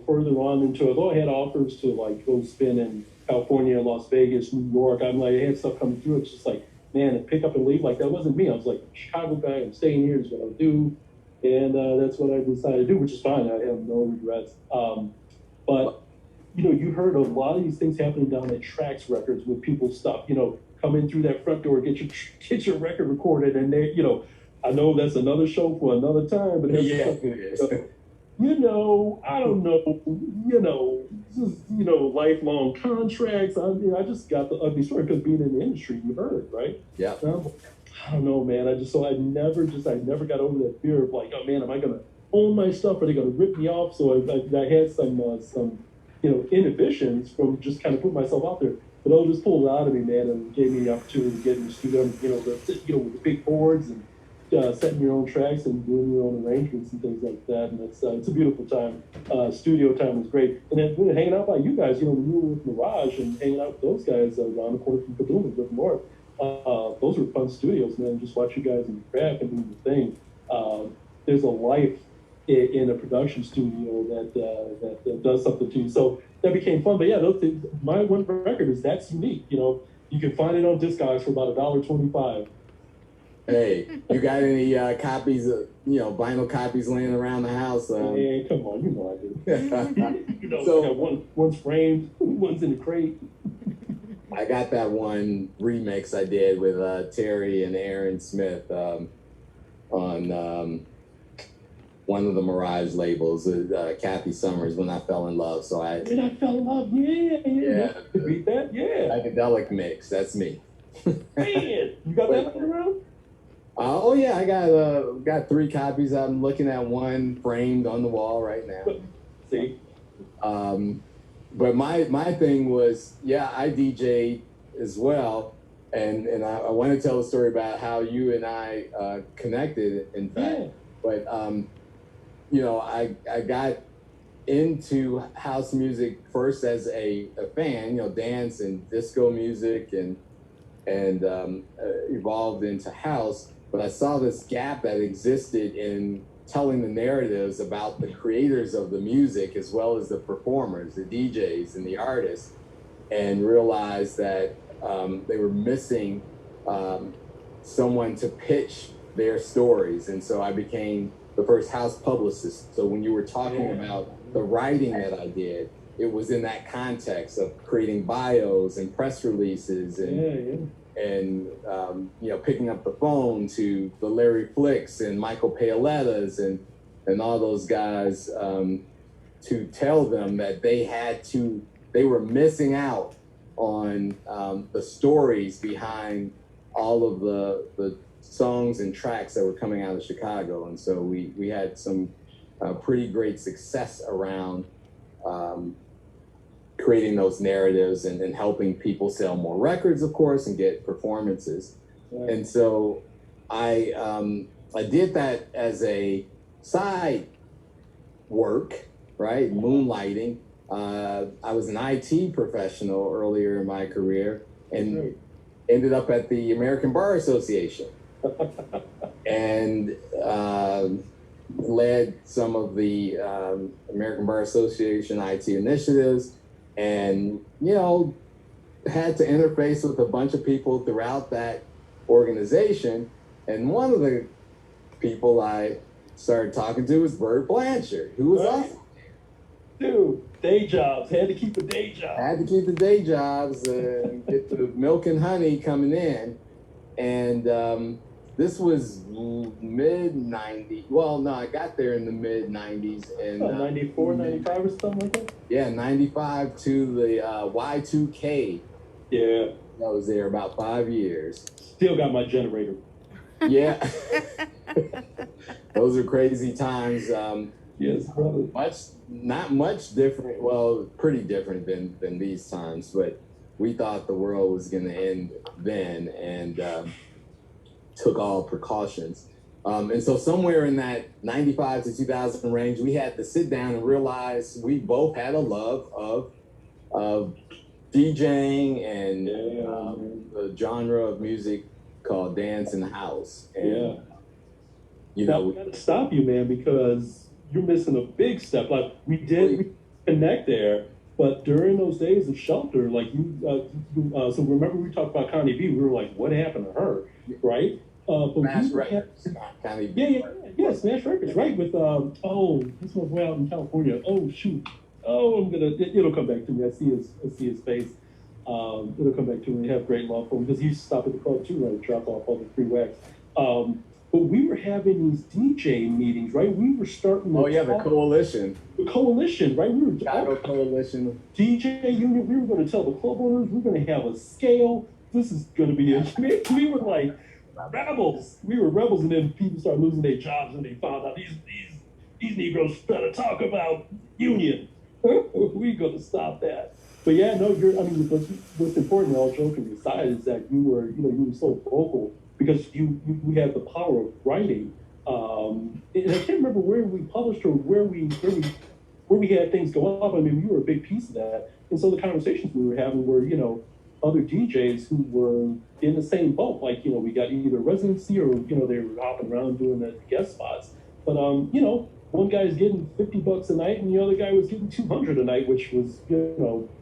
further on into it. Although I had offers to like go spin in California, Las Vegas, New York. I had stuff coming through. It's just like, man, and pick up and leave. Like, that wasn't me. I was like, Chicago guy, I'm staying here is what I'll do. And that's what I decided to do, which is fine. I have no regrets. But, you heard a lot of these things happening down at Trax Records with people's stuff, come in through that front door, get your record recorded. And they, I know that's another show for another time, but I don't know, just, lifelong contracts. I just got the ugly story because being in the industry, you heard, right? Yeah. I don't know, man. I never got over that fear of like, oh man, am I going to own my stuff? Are they going to rip me off? So I had some inhibitions from just kind of putting myself out there. But they'll just pulled it out of me, man, and gave me the opportunity to get in the studio, with the big boards and setting your own tracks and doing your own arrangements and things like that. And it's a beautiful time. Studio time was great. And then hanging out by you guys, when you were with Mirage and hanging out with those guys around the corner from Kaboom with North, those were fun studios, man. Just watch you guys in the craft and doing your thing. There's a life in a production studio that does something to you. So that became fun. But yeah, those things, my one record is That's Unique. You can find it on Discogs for about $1.25. Hey, you got any copies of, vinyl copies laying around the house? Man, come on, I do. So, I got one's framed, one's in the crate. I got that one remix I did with Terry and Aaron Smith on one of the Mirage labels, Kathy Summers, When I Fell in Love. So I Fell in love, yeah. Read that, yeah. Psychedelic mix, that's me. Man, you got that one around? Oh yeah, I got 3 copies. I'm looking at one framed on the wall right now. See, but my thing was, I DJ as well, and I want to tell a story about how you and I connected. In fact, but I got into house music first as a fan, dance and disco music, and evolved into house. But I saw this gap that existed in telling the narratives about the creators of the music as well as the performers, the DJs and the artists, and realized that they were missing someone to pitch their stories. And so I became the first house publicist. So when you were talking about the writing that I did, it was in that context of creating bios and press releases and picking up the phone to the Larry Flicks and Michael Paolettas and all those guys to tell them that they were missing out on the stories behind all of the songs and tracks that were coming out of Chicago. And so we had some pretty great success around creating those narratives and helping people sell more records, of course, and get performances. Right. And so I did that as a side work, right? Moonlighting. I was an IT professional earlier in my career and ended up at the American Bar Association and led some of the American Bar Association IT initiatives. and had to interface with a bunch of people throughout that organization. And one of the people I started talking to was Bert Blanchard, who was awesome. Dude, day jobs. Had to keep a day job. Had to keep the day jobs and get the milk and honey coming in. And this was mid 90s. Well, no, I got there in the mid 90s. And 94, 95 or something like that? Yeah, 95 to the Y2K. Yeah. I was there about 5 years. Still got my generator. Yeah. Those are crazy times. Yes, brother. Not much different. Well, pretty different than these times, but we thought the world was going to end then, and took all precautions. And so somewhere in that 95 to 2000 range, we had to sit down and realize we both had a love of DJing and the genre of music called dance in the house. And, we gotta stop you, man, because you're missing a big step. Like we connect there, but during those days of shelter, like so remember we talked about Connie B. We were like, what happened to her, right? But Smash Records, Connie B. Smash Records, right? With this was way out in California. Oh shoot. Oh, it'll come back to me. I see his face. It'll come back to me. I have great love for him because he used to stop at the club too, right? Drop off all the free wax. But we were having these DJ meetings, right? We were starting. The coalition. The coalition, right? We were Chicago Coalition. DJ Union. We were going to tell the club owners we're going to have a scale. This is going to be it. We were like rebels. We were rebels, and then people started losing their jobs, and they found out these Negroes better talk about union. We're going to stop that. But yeah, no, what's important, all joking aside, is that you were so vocal because you had the power of writing. And I can't remember where we published or where we had things go up. I mean, you were a big piece of that. And so the conversations we were having were, other DJs who were in the same boat. Like, we got either residency or, they were hopping around doing the guest spots. But, one guy's getting $50 a night and the other guy was getting $200 a night, which was,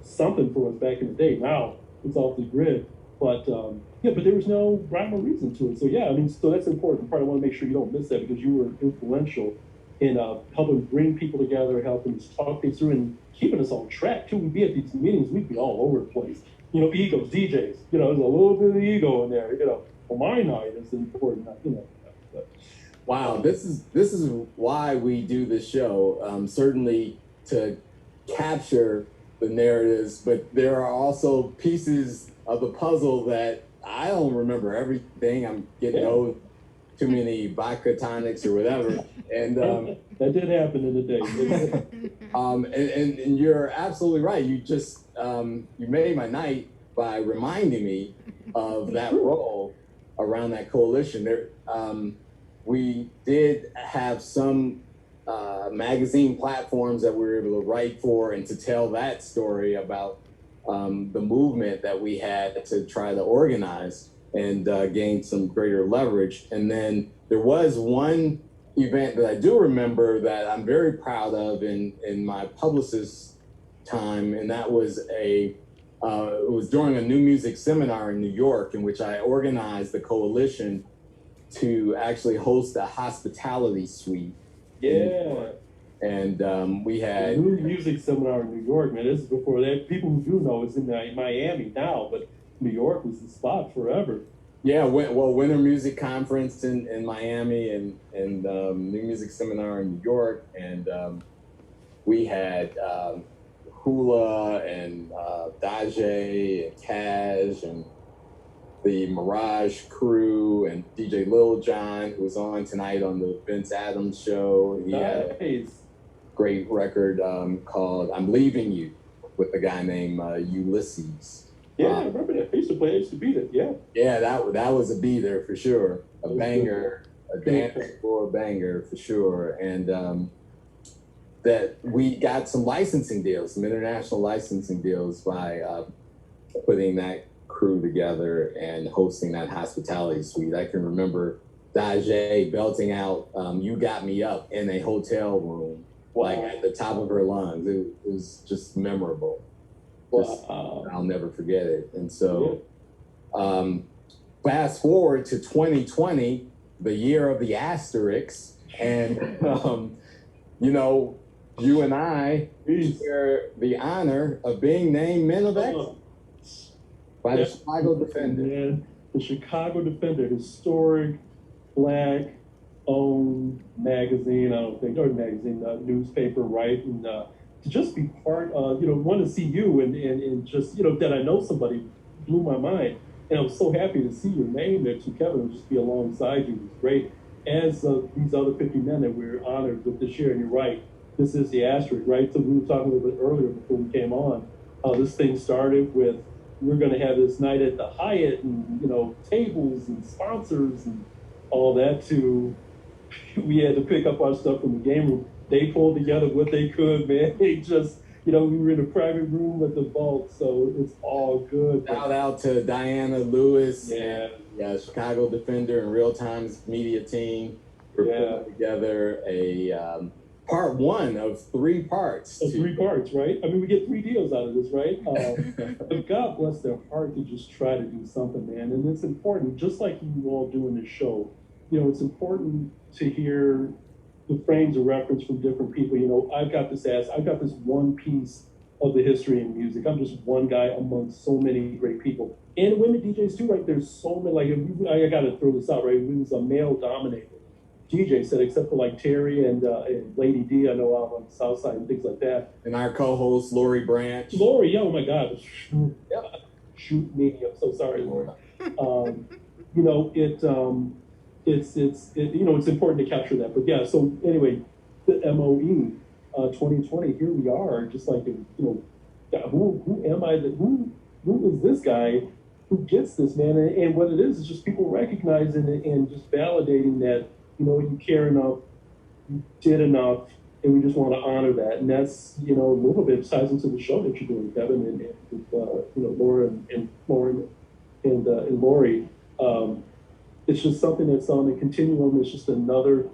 something for us back in the day. Now it's off the grid. But, but there was no rhyme or reason to it. So, so that's important. Part I want to make sure you don't miss that because you were influential in helping bring people together, helping us talk things through and keeping us on track, too. We'd be at these meetings, we'd be all over the place. Egos, DJs, there's a little bit of ego in there, well, my night is important, But, wow, this is why we do this show. Certainly to capture the narratives, but there are also pieces of the puzzle that I don't remember everything. I'm getting old, too many vodka tonics or whatever, and that did happen in the day. And you're absolutely right. You just you made my night by reminding me of that role around that coalition. There, we did have some magazine platforms that we were able to write for and to tell that story about the movement that we had to try to organize and gain some greater leverage. And then there was one event that I do remember that I'm very proud of in my publicist time, and that was it was during a new music seminar in New York in which I organized the coalition to actually host a hospitality suite. Yeah. And we had a new music seminar in New York, man. This is before that. People who do know it's in Miami now, but New York was the spot forever. Yeah, Winter Music Conference in Miami and New Music Seminar in New York, and we had Hula and Daje and Cash and the Mirage crew and DJ Lil Jon, who was on tonight on the Vince Adams show. He had a great record called "I'm Leaving You" with a guy named Ulysses. Yeah, I remember that. I used to be there. Yeah. Yeah, that was a be there for sure. A banger, a dance floor banger for sure. And that we got some licensing deals, some international licensing deals by putting that crew together and hosting that hospitality suite. I can remember Daje belting out "You Got Me Up" in a hotel room, like at the top of her lungs. It was just memorable. I'll never forget it. And so, fast forward to 2020, the year of the asterisk, and you know, you and I share the honor of being named Men of Excellence by the Chicago Defender. Man, the Chicago Defender, historic Black-owned magazine. I don't think, or magazine, newspaper, right? And to just be part of, want to see you and just, that I know somebody blew my mind. And I'm so happy to see your name there too, Kevin, and just be alongside you. It's great. As these other 50 men that we're honored with this year, and you're right, this is the asterisk, right? So we were talking a little bit earlier before we came on, this thing started with, we're going to have this night at the Hyatt and, tables and sponsors and all that, to we had to pick up our stuff from the game room. They pulled together what they could, man. They just, we were in a private room at the vault, so it's all good. Shout out to Diana Lewis, yeah, Chicago Defender and Real Times media team for putting together a part one of 3 parts. Of 3 parts, right? I mean, we get 3 deals out of this, right? But God bless their heart to just try to do something, man. And it's important, just like you all doing this show. It's important to hear the frames of reference from different people. I've got this one piece of the history in music. I'm just one guy among so many great people. And women DJs too, right? There's so many, I got to throw this out, right? It was a male-dominated DJ set, except for like Terry and Lady D, I know out on the South Side and things like that. And our co-host, Lori Branch. Lori, oh my God. Shoot me. I'm so sorry, Lori. It's important to capture that. But yeah, so anyway, the MOE 2020, here we are, just like, who am I? Who is this guy who gets this, man? And what it is just people recognizing it and just validating that, you care enough, you did enough, and we just want to honor that. And that's, a little bit ties into the show that you're doing, Kevin, and with, Laura and Lauren and Lori. It's just something that's on the continuum. It's just another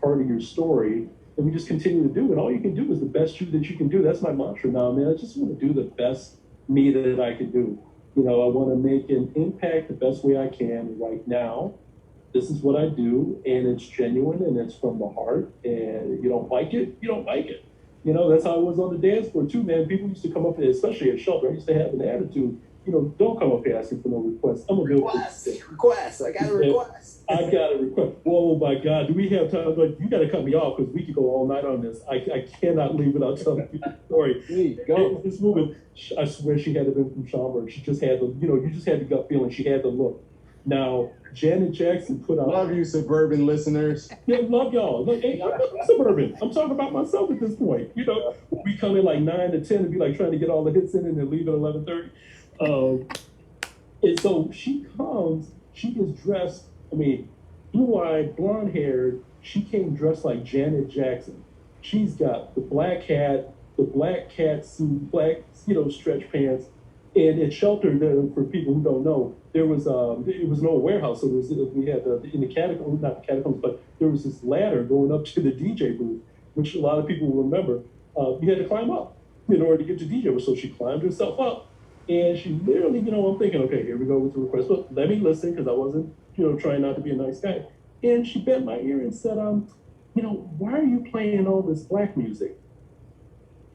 part of your story that we just continue to do. And all you can do is the best you that you can do. That's my mantra now, man. I just want to do the best me that I can do. I want to make an impact the best way I can right now. This is what I do, and it's genuine, and it's from the heart. And you don't like it, you don't like it. That's how it was on the dance floor too, man. People used to come up there, especially at Shelter. I used to have an attitude. Don't come up here asking for no requests. I'm gonna do request. I got a request. I got a request. Whoa, my God, do we have time? Like, you got to cut me off because we could go all night on this. I cannot leave without telling you the story. Please go. This woman, I swear she had to have been from Schaumburg. She just had the, you just had the gut feeling. She had the look. Now, Janet Jackson put out. Love you, suburban listeners. Yeah, love y'all. Look, hey, I'm suburban. I'm talking about myself at this point. We come in like 9 to 10 and be like trying to get all the hits in and then leave at 11:30. And so she comes, she is dressed, blue-eyed, blonde-haired. She came dressed like Janet Jackson. She's got the black hat, the black cat suit, black, stretch pants. And at Shelter, for people who don't know, there was it was an old warehouse. So we had in the catacombs, not the catacombs, but there was this ladder going up to the DJ booth, which a lot of people will remember. You had to climb up in order to get to DJ. So she climbed herself up. And she literally, I'm thinking, okay, here we go with the request. But let me listen, because I wasn't, trying not to be a nice guy. And she bent my ear and said, why are you playing all this black music?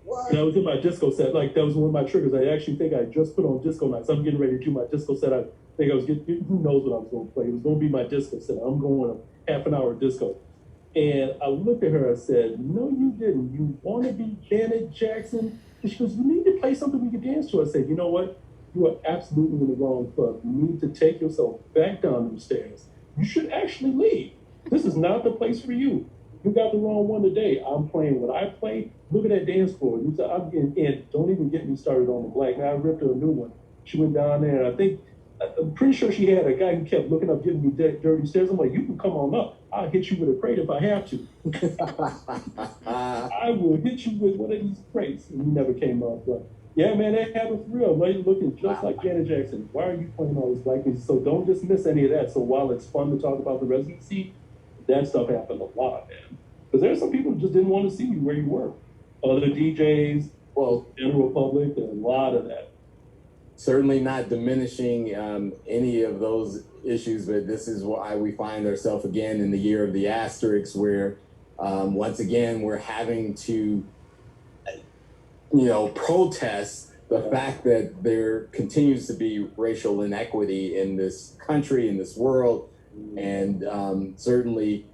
What? And I was in my disco set. Like, that was one of my triggers. I actually think I just put on disco nights. I'm getting ready to do my disco set. I think I was getting, who knows what I was going to play. It was going to be my disco set. I'm going a half an hour disco. And I looked at her and said, no, you didn't. You want to be Janet Jackson? And she goes, you need to play something we can dance to. I said, you know what? You are absolutely in the wrong club. You need to take yourself back down them stairs. You should actually leave. This is not the place for you. You got the wrong one today. I'm playing what I play. Look at that dance floor. And don't even get me started on the black. Now I ripped her a new one. She went down there, and I'm pretty sure she had a guy who kept looking up, giving me dirty stares. I'm like, you can come on up. I'll hit you with a crate if I have to. I will hit you with one of these crates. And he never came up. But yeah, man, that happened for real. Lady looking just like Janet Jackson. Why are you playing all this black music? So don't dismiss any of that. So while it's fun to talk about the residency, that stuff happened a lot, man. Because there are some people who just didn't want to see you where you were. Other DJs, Well, general public, and a lot of that. Certainly not diminishing any of those issues, but this is why we find ourselves again in the year of the asterisks, where once again we're having to, protest the fact that there continues to be racial inequity in this country, in this world, and certainly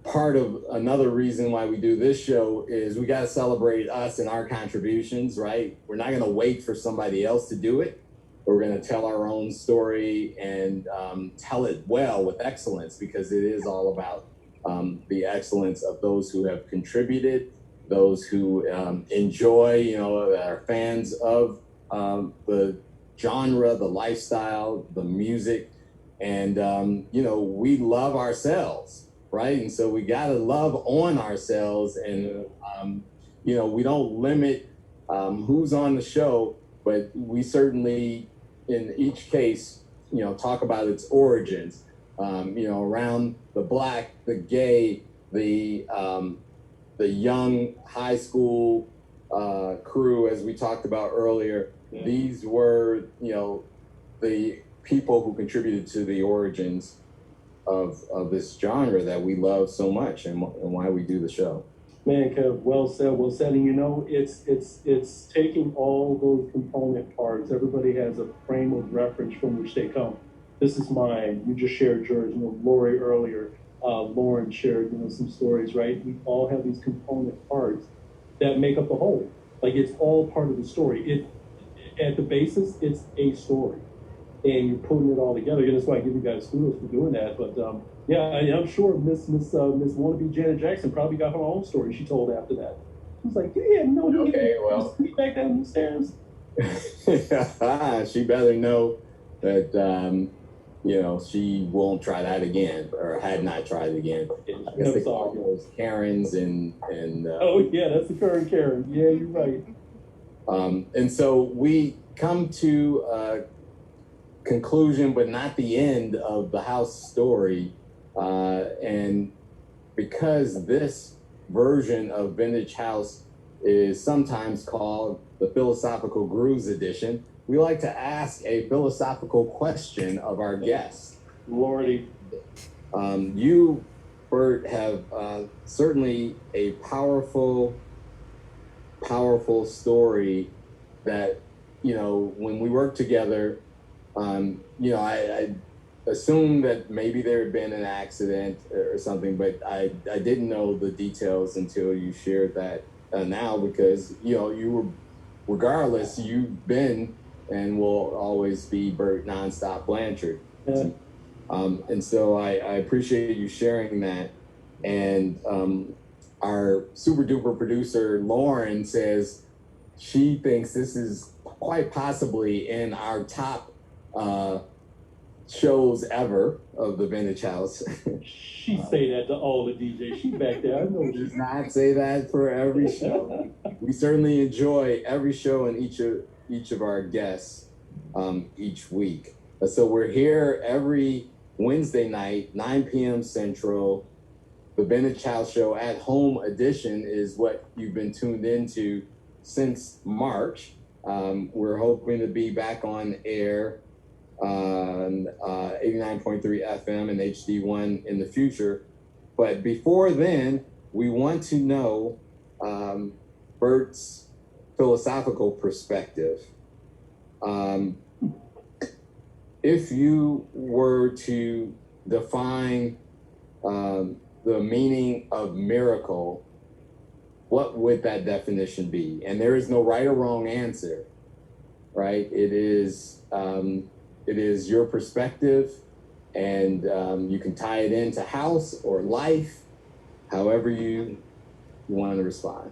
part of another reason why we do this show is we got to celebrate us and our contributions, right? We're not going to wait for somebody else to do it. We're going to tell our own story and tell it well with excellence, because it is all about the excellence of those who have contributed, those who enjoy, are fans of the genre, the lifestyle, the music, and, we love ourselves, right? And so we got to love on ourselves, and, we don't limit who's on the show, but we certainly, in each case, talk about its origins, around the Black, the gay, the young high school crew, as we talked about earlier. Yeah. These were, the people who contributed to the origins of this genre that we love so much, and why we do the show. Man, Kev, well said, well said. And it's taking all those component parts. Everybody has a frame of reference from which they come. This is mine. You just shared yours. Lori earlier. Lauren shared, some stories, right? We all have these component parts that make up the whole. Like, it's all part of the story. At the basis, it's a story, and you're putting it all together. And that's why I give you guys kudos for doing that. But I'm sure Miss wannabe Janet Jackson probably got her own story she told after that. She was like, back down the stairs. She better know that she won't try that again, or had not tried it again. I guess they call those Karens and oh yeah, that's the current Karen. Yeah, you're right. And so we come to a conclusion, but not the end of the house story. And because this version of Vintage House is sometimes called the Philosophical Grooves Edition, we like to ask a philosophical question of our guests. Lordy. You, Bert, have certainly a powerful story that, when we work together, I assumed that maybe there had been an accident or something, but I didn't know the details until you shared that now, because, you were, regardless, you've been and will always be Bert Nonstop Blanchard. Yeah. And so I appreciate you sharing that. And our super duper producer, Lauren, says she thinks this is quite possibly in our top shows ever of the Vintage House. She say that to all the DJs. She back there. I know. Does not say that for every show. We certainly enjoy every show and each of our guests each week. So we're here every Wednesday night, 9 p.m. Central. The Vintage House Show at Home edition is what you've been tuned into since March. We're hoping to be back on air on 89.3 FM and HD1 in the future. But before then, we want to know Bert's philosophical perspective. If you were to define the meaning of miracle, what would that definition be? And there is no right or wrong answer, right? It is your perspective, and you can tie it into house or life, however you want to respond.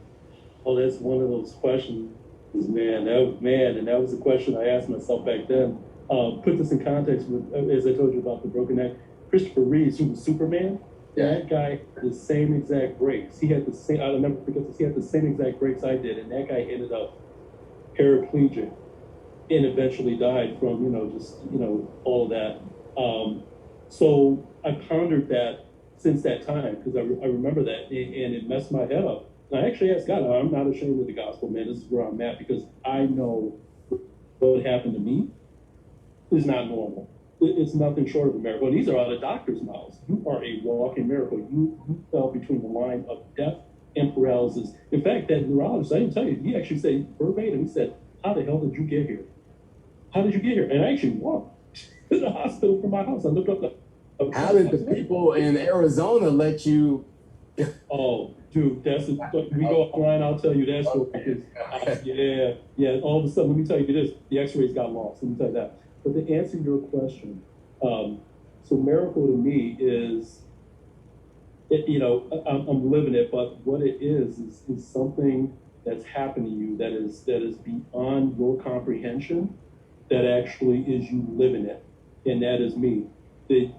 Well, that's one of those questions, man. And that was a question I asked myself back then. Put this in context with, as I told you about the broken neck, Christopher Reeves, who was Superman. Yeah. That guy had the same exact breaks. He had the same. I'll never forget this. He had the same exact breaks I did, and that guy ended up paraplegic and eventually died from all of that. So I pondered that since that time, because I remember that, and it messed my head up. And I actually asked God, I'm not ashamed of the gospel, man. This is where I'm at because I know what happened to me is not normal. It's nothing short of a miracle. And these are out of doctors' mouths. You are a walking miracle. You fell between the line of death and paralysis. In fact, that neurologist, I didn't tell you, he actually said verbatim, he said, how the hell did you get here? How did you get here? And I actually walked to the hospital from my house. I looked up the... How did the people in Arizona let you... Oh, dude, that's we go offline. I'll tell you that story. Because, yeah. All of a sudden, let me tell you this: the X-rays got lost. Let me tell you that. But to answer your question, so miracle to me is, I'm living it. But what it is something that's happened to you that is beyond your comprehension. That actually is you living it, and that is me. The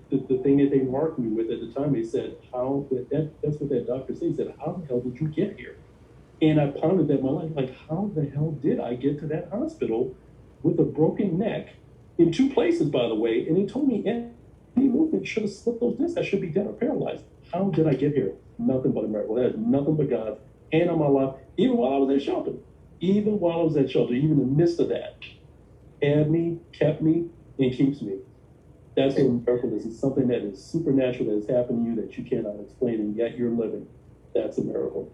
thing that they marked me with at the time, they said, that's what that doctor said. He said, how the hell did you get here? And I pondered that in my life, like, how the hell did I get to that hospital with a broken neck in 2 places, by the way? And he told me any movement should have slipped those discs. I should be dead or paralyzed. How did I get here? Nothing but a miracle. That is nothing but God's hand on my life, even while I was at shelter. Even in the midst of that, had me, kept me, and keeps me. That's what a miracle is. It's something that is supernatural that has happened to you that you cannot explain, and yet you're living. That's a miracle.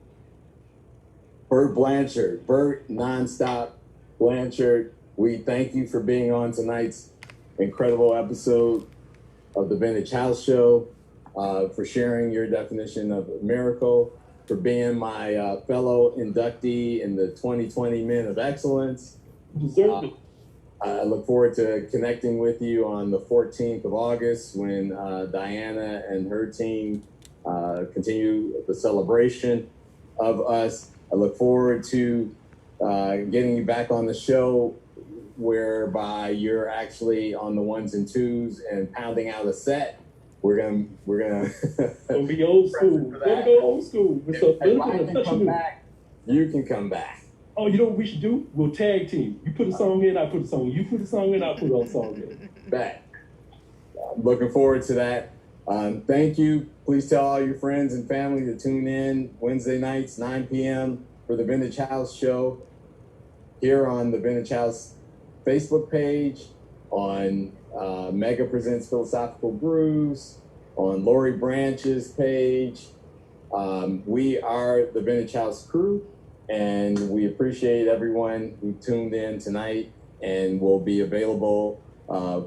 Bert Blanchard, Bert Nonstop Blanchard, we thank you for being on tonight's incredible episode of the Vintage House Show, for sharing your definition of a miracle, for being my fellow inductee in the 2020 Men of Excellence. You deserve it. I look forward to connecting with you on the 14th of August when Diana and her team continue the celebration of us. I look forward to getting you back on the show whereby you're actually on the 1s and 2s and pounding out a set. We're gonna Gonna be old school. We're gonna go old school. If I can come back, you can come back. Oh, you know what we should do? We'll tag team. You put a song in, I put a song in. You put a song in, I put a song in. Back. I'm looking forward to that. Thank you. Please tell all your friends and family to tune in Wednesday nights, 9 p.m. for the Vintage House Show here on the Vintage House Facebook page, on Mega Presents Philosophical Brews, on Lori Branch's page. We are the Vintage House crew. And we appreciate everyone who tuned in tonight, and will be available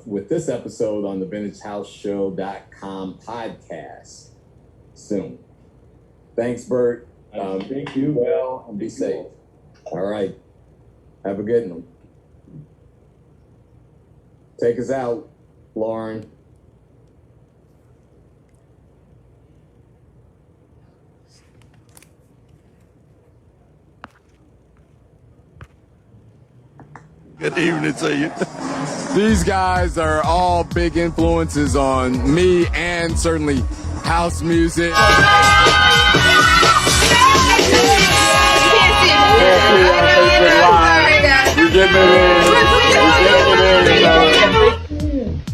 with this episode on the VintageHouseShow.com podcast soon. Thanks, Bert. Thank you. Well, and be safe. All right. Have a good one. Take us out, Lauren. Good evening to you. These guys are all big influences on me and certainly house music.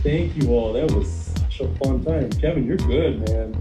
Thank you all. That was such a fun time. Kevin, you're good, man.